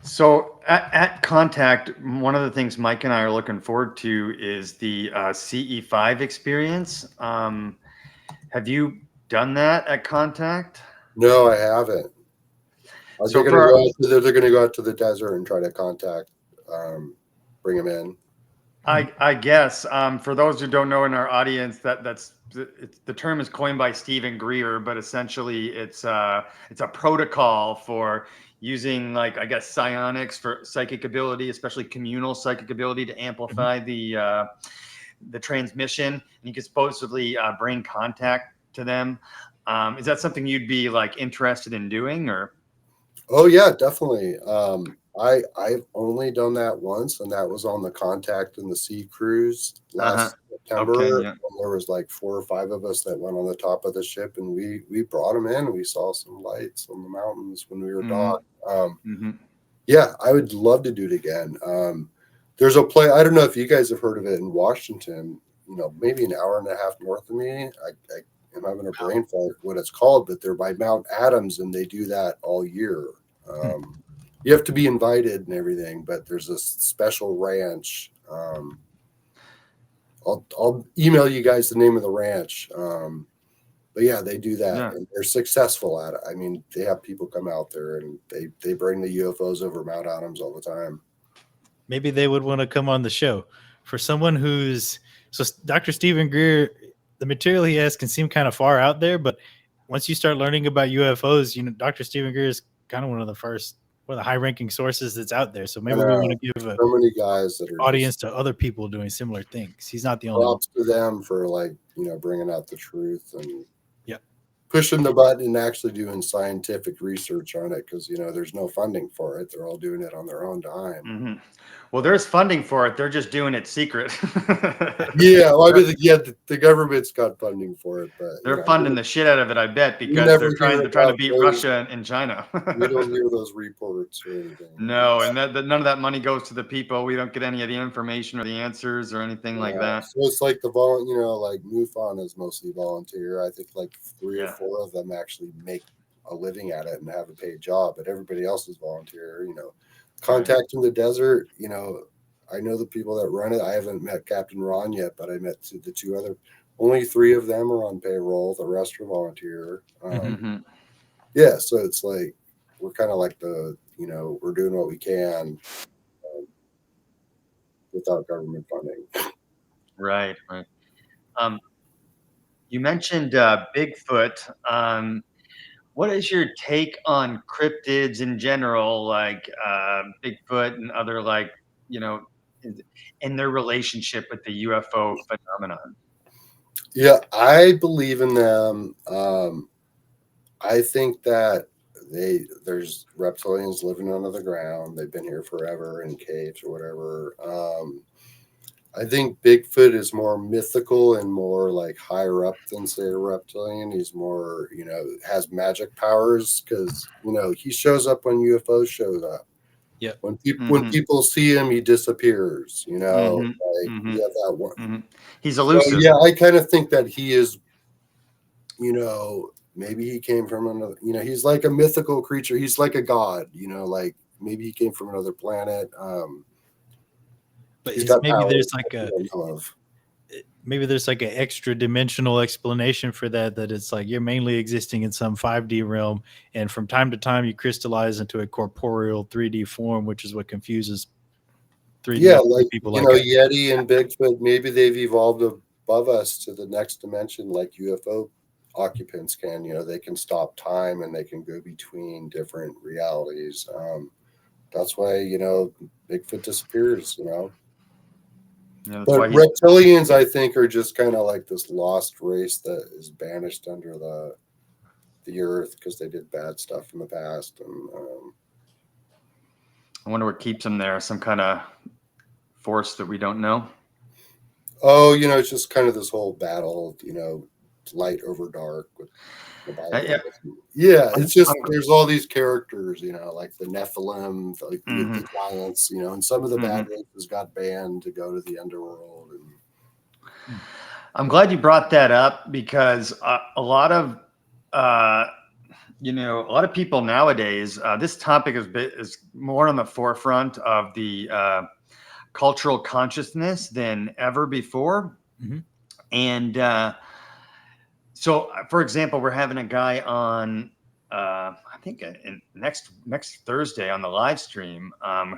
So at Contact, one of the things Mike and I are looking forward to is the CE5 experience. Have you done that at Contact? No, I haven't. They're going to go out to the desert and try to contact, bring them in. I guess for those who don't know in our audience, the term is coined by Stephen Greer, but essentially it's a protocol for using, like, I guess, psionics for psychic ability, especially communal psychic ability, to amplify the transmission. And you can supposedly bring contact to them. Is that something you'd be like interested in doing, or? Oh yeah, definitely. I've only done that once, and that was on the Contact and the Sea cruise last September. Okay, yeah. There was like 4 or 5 of us that went on the top of the ship, and we brought them in. We saw some lights on the mountains when we were docked. Yeah, I would love to do it again. There's a play, I don't know if you guys have heard of it, in Washington, you know, maybe an hour and a half north of me. I'm having a brain fart what it's called, but they're by Mount Adams, and they do that all year. You have to be invited and everything, but there's a special ranch. I'll email you guys the name of the ranch. But yeah, they do that, and they're successful at it. I mean, they have people come out there, and they bring the UFOs over Mount Adams all the time. Maybe they would want to come on the show. For someone so Dr. Stephen Greer, the material he has can seem kind of far out there, but once you start learning about UFOs, you know, Dr. Stephen Greer is kind of one of the high-ranking sources that's out there. So maybe we want to give so many guys that are audience to other people doing similar things. He's not the only one. Props to them for, like, you know, bringing out the truth and pushing the button and actually doing scientific research on it, because, you know, there's no funding for it. They're all doing it on their own dime. Well, there's funding for it. They're just doing it secret. Yeah, well, I mean, the government's got funding for it, but they're funding the shit out of it, I bet, because they're trying to beat Russia and China. We don't hear those reports or anything. No, and none of that money goes to the people. We don't get any of the information or the answers or anything like that. So it's like like MUFON is mostly volunteer. I think like 3 or 4 of them actually make a living at it and have a paid job, but everybody else is volunteer. You know, Contact in the desert. You know, I know the people that run it. I haven't met Captain Ron yet, but I met the 2 other. Only 3 of them are on payroll. The rest are volunteer. Yeah, so it's like we're kind of like we're doing what we can without government funding. Right. You mentioned Bigfoot. What is your take on cryptids in general, like Bigfoot and other, like, you know, in their relationship with the UFO phenomenon? Yeah, I believe in them. I think that there's reptilians living under the ground. They've been here forever in caves or whatever. I think Bigfoot is more mythical and more like higher up than, say, a reptilian. He's more, you know, has magic powers because, you know, he shows up when UFOs shows up. Yeah. When people see him, he disappears. You know, you have that one. He's elusive. So, yeah, I kind of think that he is maybe he came from another, he's like a mythical creature. He's like a god, like maybe he came from another planet. But maybe there's like an extra dimensional explanation for that it's like you're mainly existing in some 5D realm, and from time to time you crystallize into a corporeal 3D form, which is what confuses 3D people like Yeti and Bigfoot. Maybe they've evolved above us to the next dimension like UFO occupants can. They can stop time and they can go between different realities. That's why Bigfoot disappears. But reptilians, I think, are just kind of like this lost race that is banished under the earth because they did bad stuff in the past. And I wonder what keeps them there. Some kind of force that we don't know. Oh, it's just kind of this whole battle, light over dark with the Bible. It's just there's all these characters, like the Nephilim, like the giants, and some of the bad races got banned to go to the underworld. And I'm glad you brought that up because a lot of people nowadays, this topic is more on the forefront of the cultural consciousness than ever before. And so, for example, we're having a guy on, I think next Thursday on the live stream,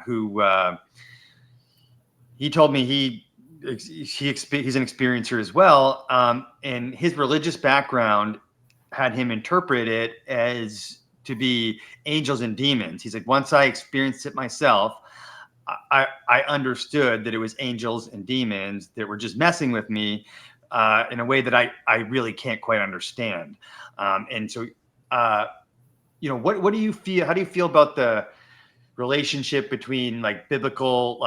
who he told me he's an experiencer as well, and his religious background had him interpret it as to be angels and demons. He's like, once I experienced it myself, I understood that it was angels and demons that were just messing with me in a way that I really can't quite understand. And so, what do you feel? How do you feel about the relationship between like biblical,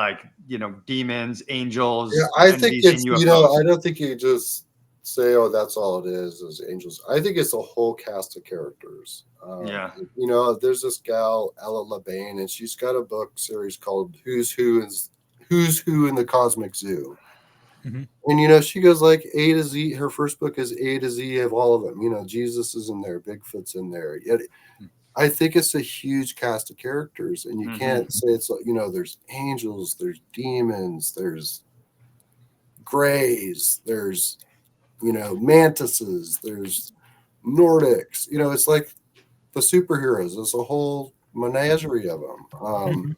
demons, angels? Yeah, I think it's, I don't think you just say, oh, that's all it is angels. I think it's a whole cast of characters. There's this gal, Ella LeBain, and she's got a book series called Who's Who in the Cosmic Zoo. And she goes like A to Z. Her first book is A to Z of all of them. Jesus is in there, Bigfoot's in there. Yet I think it's a huge cast of characters, and you can't say it's like, there's angels, there's demons, there's grays, there's mantises, there's Nordics. It's like the superheroes. There's a whole menagerie of them.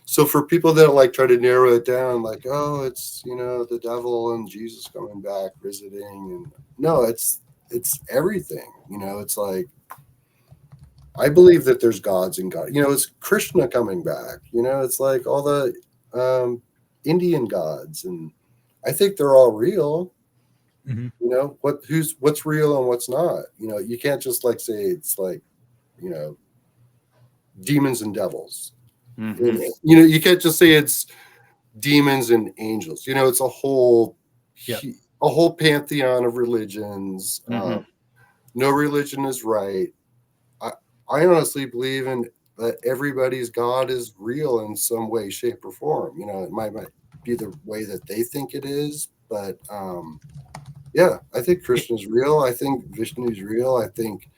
So for people that like try to narrow it down, like, oh, it's the devil and Jesus coming back visiting, and no, it's everything. It's like, I believe that there's gods and God. It's Krishna coming back. It's like all the Indian gods, and I think they're all real. What's real and what's not. You can't just like say it's like demons and devils. You can't just say it's demons and angels. It's a whole pantheon of religions. No religion is right. I honestly believe in that everybody's God is real in some way, shape, or form. It might be the way that they think it is, but I think Krishna's real. I think Vishnu's real. I think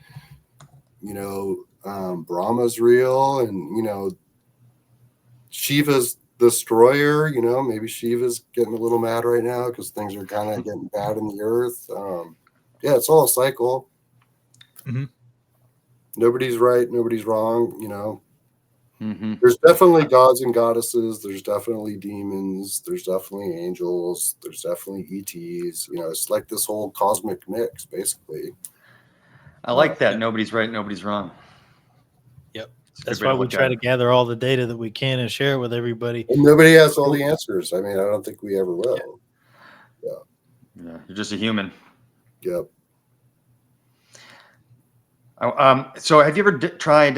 Brahma's real, and Shiva's destroyer. Maybe Shiva's getting a little mad right now because things are kind of getting bad in the earth. It's all a cycle. Nobody's right, nobody's wrong. There's definitely gods and goddesses. There's definitely demons. There's definitely angels. There's definitely ETs. It's like this whole cosmic mix, basically. I like that. Nobody's right, nobody's wrong. Yep. That's why we try to gather all the data that we can and share it with everybody. And nobody has all the answers. I mean, I don't think we ever will. Yeah. You're just a human. Yep. So have you ever tried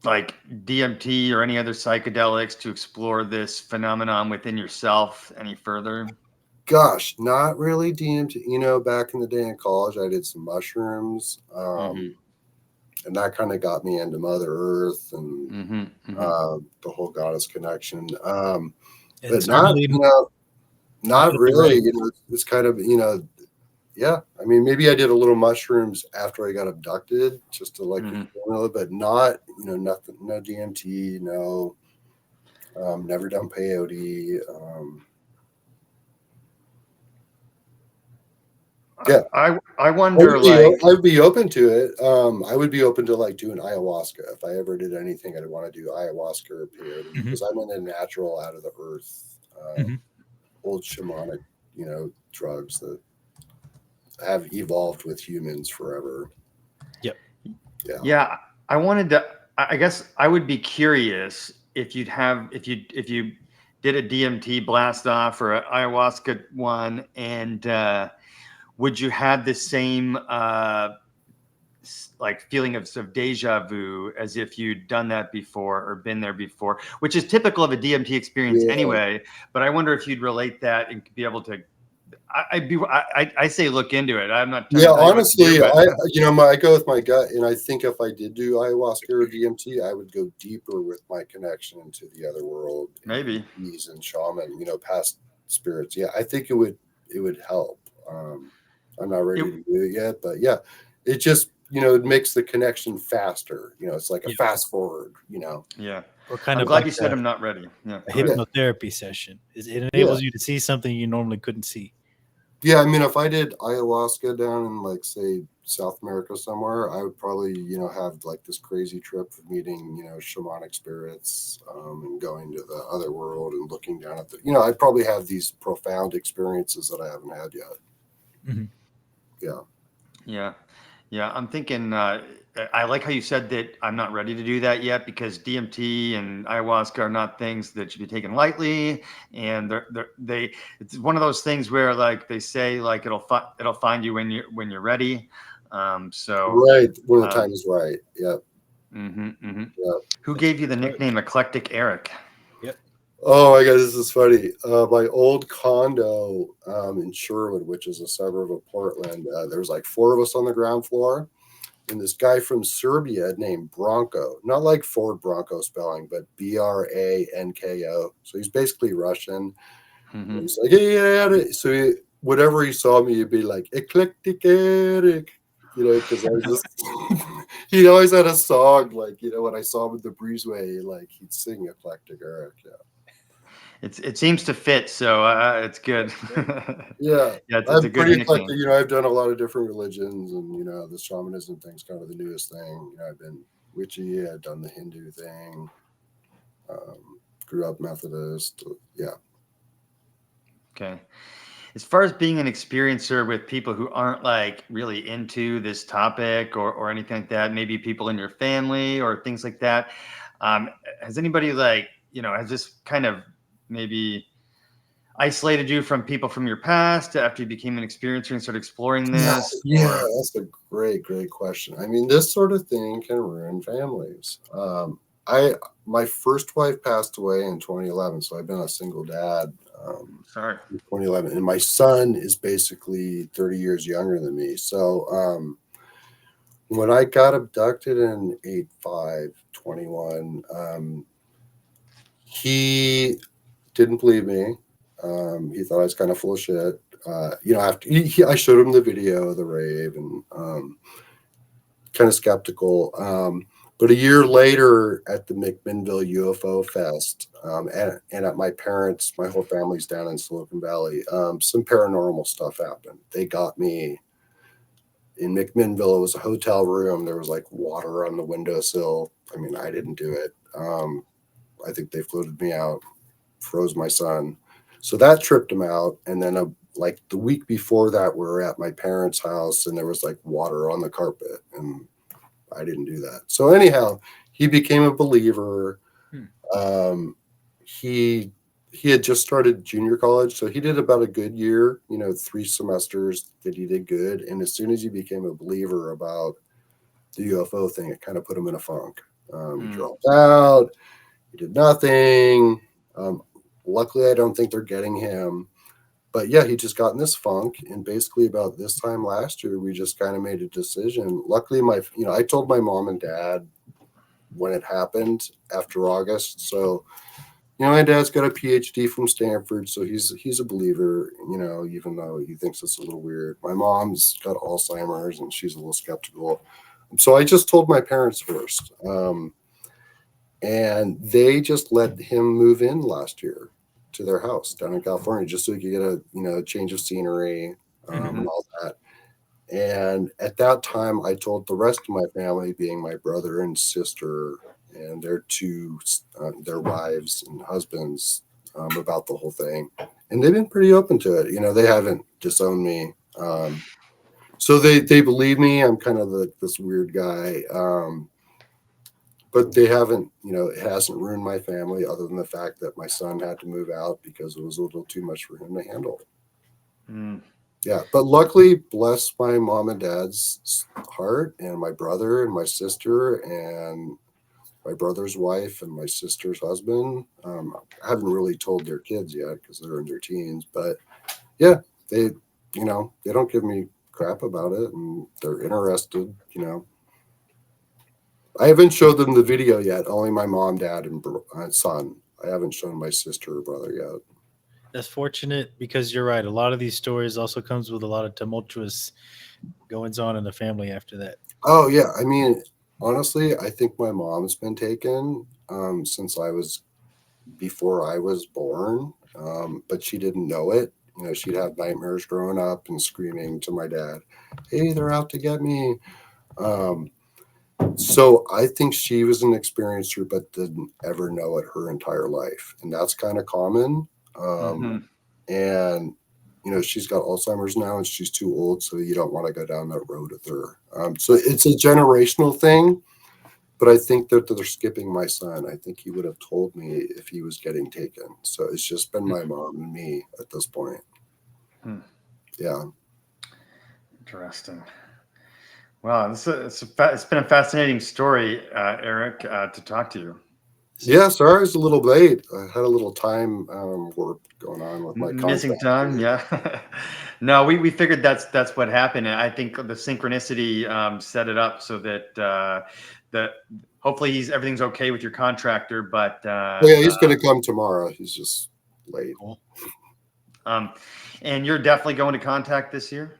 like DMT or any other psychedelics to explore this phenomenon within yourself any further? Gosh, not really DMT. Back in the day in college, I did some mushrooms, and that kind of got me into Mother Earth and the whole goddess connection. But not really. It's kind of yeah, I mean, maybe I did a little mushrooms after I got abducted, just to like, but not, nothing, no DMT, no, never done peyote. Yeah, I wonder, I'd be open to it. I would be open to like doing ayahuasca. If I ever did anything, I'd want to do ayahuasca or peyote because I'm in a natural, out of the earth, old shamanic, drugs that have evolved with humans forever. Yep. Yeah. I guess I would be curious if you did a DMT blast off or an ayahuasca one, and would you have the same like feeling of déjà vu as if you'd done that before or been there before, which is typical of a DMT experience anyway. But I wonder if you'd relate that and be able to. I say look into it. I'm not. Honestly, I go with my gut, and I think if I did do ayahuasca or DMT, I would go deeper with my connection into the other world, maybe and shaman, past spirits. Yeah, I think it would help. I'm not ready to do it yet, but yeah, it just it makes the connection faster. It's like a fast forward. Yeah. Or kind I'm of glad like you said I'm not ready. Yeah. A hypnotherapy session. It enables you to see something you normally couldn't see. Yeah, I mean, if I did ayahuasca down in like say South America somewhere, I would probably have like this crazy trip of meeting shamanic spirits and going to the other world and looking down at the I'd probably have these profound experiences that I haven't had yet. Yeah. I'm thinking. I like how you said that I'm not ready to do that yet because DMT and ayahuasca are not things that should be taken lightly, and it's one of those things where like they say like it'll find you when you're ready. So right when the time is right. Yep. Who gave you the nickname Eclectic Erich? Yep. Oh my God, this is funny. My old condo in Sherwood, which is a suburb of Portland, there was like 4 of us on the ground floor. And this guy from Serbia named Branko, not like Ford Bronco spelling, but Branko. So he's basically Russian. He's like, hey, so whenever he saw me, he'd be like, Eclectic Erich, because I just, he always had a song, like, when I saw him with the breezeway, like he'd sing Eclectic Erich. Yeah. It seems to fit, so it's good. Yeah, it's I'm a good pretty nickname. eclectic. I've done a lot of different religions, and the shamanism thing's kind of the newest thing. I've been witchy. I've done the Hindu thing. Grew up Methodist. Yeah. Okay. As far as being an experiencer with people who aren't like really into this topic or anything like that, maybe people in your family or things like that, has anybody like has this kind of maybe isolated you from people from your past after you became an experiencer and started exploring this? Yeah, that's a great question. I mean, this sort of thing can ruin families. My first wife passed away in 2011, so I've been a single dad. Sorry. 2011, and my son is basically 30 years younger than me. So when I got abducted in 8/5/21, he didn't believe me. He thought I was kind of full of shit. After I showed him the video of the rave and kind of skeptical. But a year later at the McMinnville UFO Fest, and at my parents, my whole family's down in Silicon Valley, some paranormal stuff happened. They got me in McMinnville. It was a hotel room. There was like water on the windowsill. I mean, I didn't do it. I think they floated me out, froze my son. So that tripped him out. And then like the week before that, we were at my parents' house and there was like water on the carpet, and I didn't do that. So anyhow, he became a believer. He had just started junior college, so he did about a good year, 3 semesters that he did good. And as soon as he became a believer about the UFO thing, it kind of put him in a funk. He dropped out. He did nothing. Luckily, I don't think they're getting him. But yeah, he just got in this funk, and basically about this time last year, we just kind of made a decision. Luckily, I told my mom and dad when it happened after August. So, my dad's got a PhD from Stanford, so he's a believer, even though he thinks it's a little weird. My mom's got Alzheimer's and she's a little skeptical. So I just told my parents first. And they just let him move in last year to their house down in California, just so he could get a change of scenery and all that. And at that time, I told the rest of my family, being my brother and sister and their wives and husbands, about the whole thing. And they've been pretty open to it. They haven't disowned me. So they believe me. I'm kind of this weird guy. But they haven't, it hasn't ruined my family, other than the fact that my son had to move out because it was a little too much for him to handle. Yeah, but luckily, bless my mom and dad's heart, and my brother and my sister and my brother's wife and my sister's husband. I haven't really told their kids yet because they're in their teens, but yeah, they don't give me crap about it, and they're interested. I haven't showed them the video yet. Only my mom, dad, and son. I haven't shown my sister or brother yet. That's fortunate, because you're right. A lot of these stories also comes with a lot of tumultuous goings on in the family after that. Oh yeah, honestly, I think my mom's been taken since before I was born, but she didn't know it. She'd have nightmares growing up and screaming to my dad, "Hey, they're out to get me." So I think she was an experiencer, but didn't ever know it her entire life. And that's kind of common. And, she's got Alzheimer's now and she's too old. So you don't want to go down that road with her. So it's a generational thing, but I think that they're skipping my son. I think he would have told me if he was getting taken. So it's just been my mom and me at this point. Yeah. Interesting. Wow, it's been a fascinating story, Erich, to talk to you. Yeah, sorry I was a little late. I had a little time warp going on with my missing time. Yeah, no, we figured that's what happened, and I think the synchronicity set it up so that hopefully everything's okay with your contractor. But he's going to come tomorrow. He's just late. And you're definitely going to Contact this year.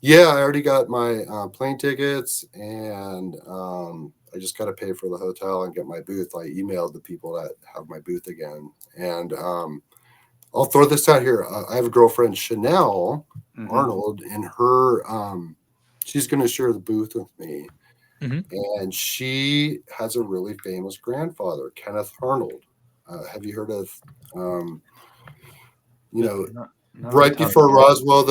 Yeah, I already got my plane tickets, and I just got to pay for the hotel and get my booth. I emailed the people that have my booth again, and I'll throw this out here. I have a girlfriend, Chanel Arnold, and her she's going to share the booth with me, and she has a really famous grandfather, Kenneth Arnold. Have you heard of? Right before Roswell,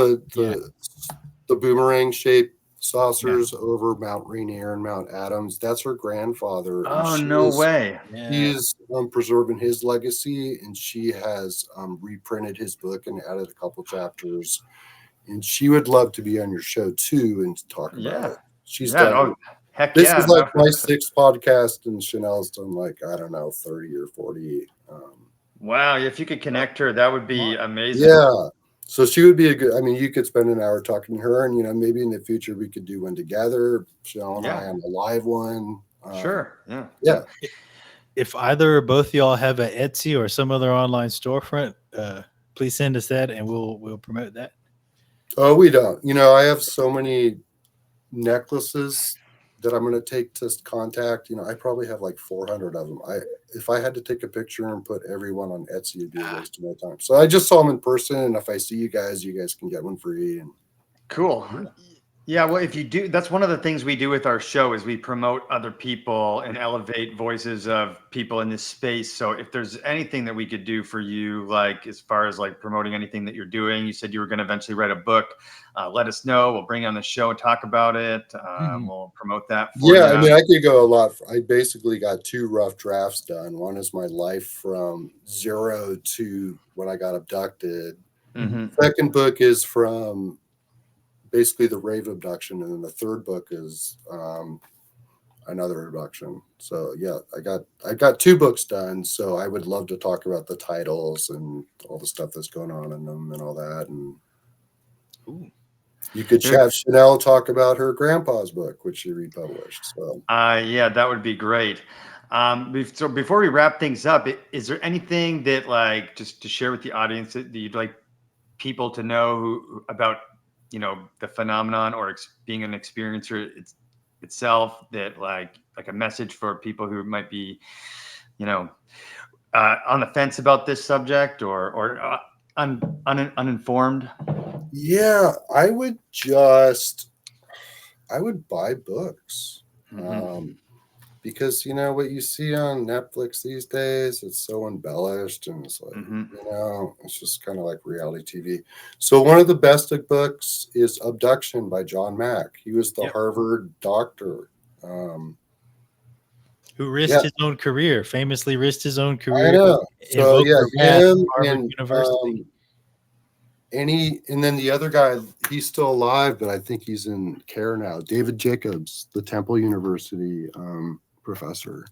the boomerang-shaped saucers over Mount Rainier and Mount Adams. That's her grandfather. Oh, no way. He's preserving his legacy, and she has reprinted his book and added a couple chapters. And she would love to be on your show, too, and talk about it. She's done. Heck this is like my 6th podcast, and Chanel's done 30 or 40. Wow, if you could connect her, that would be amazing. Yeah. So she would be you could spend an hour talking to her, and, maybe in the future we could do one together, Chanel and I on a live one. Sure. Yeah. If either or both of y'all have an Etsy or some other online storefront, please send us that and we'll promote that. Oh, we don't. I have so many necklaces that I'm going to take to Contact. I probably have 400 of them. If I had to take a picture and put everyone on Etsy, it'd be a waste of my time. So I just saw them in person, and if I see you guys can get one free. Cool. Yeah, well, if you do, that's one of the things we do with our show is we promote other people and elevate voices of people in this space. So if there's anything that we could do for you, as far as promoting anything that you're doing, you said you were going to eventually write a book, let us know. We'll bring you on the show and talk about it. We'll promote that for you. I could go a lot. I basically got 2 rough drafts done. One is my life from 0 to when I got abducted. Second book is from basically the rave abduction, and then the third book is another abduction. So yeah, I got 2 books done. So I would love to talk about the titles and all the stuff that's going on in them and all that. And you could have Chanel talk about her grandpa's book, which she republished. So yeah, that would be great. So before we wrap things up, is there anything that, like, just to share with the audience that you'd like people to know about, the phenomenon or being an experiencer itself, that like a message for people who might be, on the fence about this subject or uninformed? Yeah, I would buy books. Because what you see on Netflix these days, it's so embellished, and it's like it's just kind of like reality TV. So one of the best books is Abduction by John Mack. He was the Harvard doctor who risked his own career, famously risked his own career. I know. So him Harvard University. And then the other guy, he's still alive, but I think he's in care now. David Jacobs, the Temple University professor.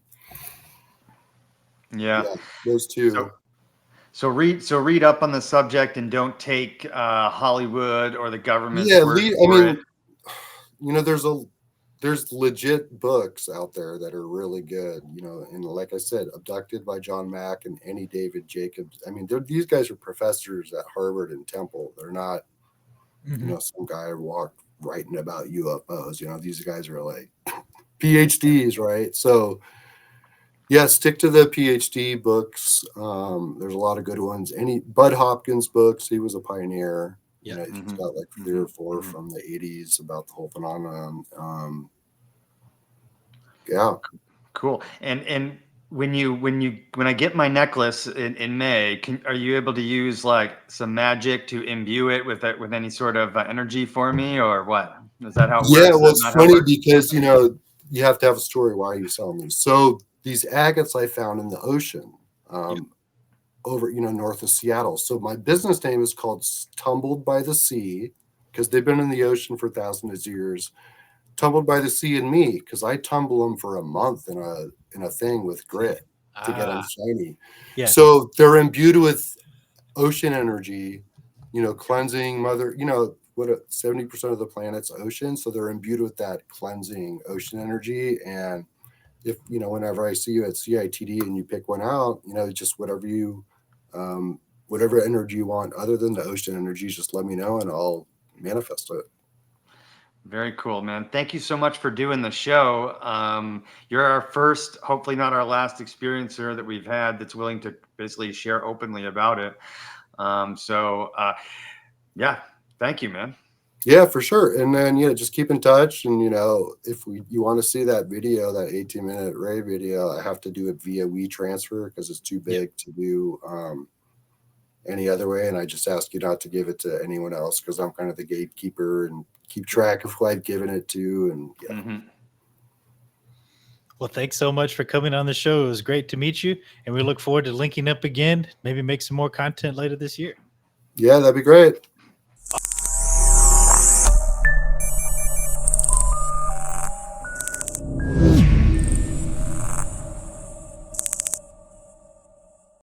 Yeah, those two. So read up on the subject and don't take Hollywood or the government. There's legit books out there that are really good, and like I said, Abducted by John Mack and any David Jacobs. I mean, these guys are professors at Harvard and Temple. They're not, some guy writing about UFOs. These guys are like PhDs, right? So, yeah, stick to the PhD books. There's a lot of good ones. Bud Hopkins books. He was a pioneer. He's got like 3 or 4 from the 80s about the whole phenomenon. Yeah, cool. And when I get my necklace in May, are you able to use like some magic to imbue it with any sort of energy for me, or what? Is that how it works? Yeah, well, it's funny because you have to have a story why you're selling these. So these agates I found in the ocean. Over, north of Seattle. So my business name is called Tumbled by the Sea, because they've been in the ocean for thousands of years. Tumbled by the Sea and me, because I tumble them for a month in a thing with grit to get them shiny. Yeah. So they're imbued with ocean energy, cleansing mother, 70% of the planet's ocean. So they're imbued with that cleansing ocean energy. And if, whenever I see you at CITD and you pick one out, just whatever energy you want other than the ocean energy, just let me know and I'll manifest it. Very cool, man. Thank you so much for doing the show. You're our first, hopefully not our last experiencer that we've had that's willing to basically share openly about it. Yeah, thank you, man. Yeah, for sure. And then, just keep in touch. And, if you want to see that video, that 18-minute Ray video, I have to do it via WeTransfer because it's too big to do any other way. And I just ask you not to give it to anyone else because I'm kind of the gatekeeper and keep track of who I've given it to. And Well, thanks so much for coming on the show. It was great to meet you. And we look forward to linking up again, maybe make some more content later this year. Yeah, that'd be great.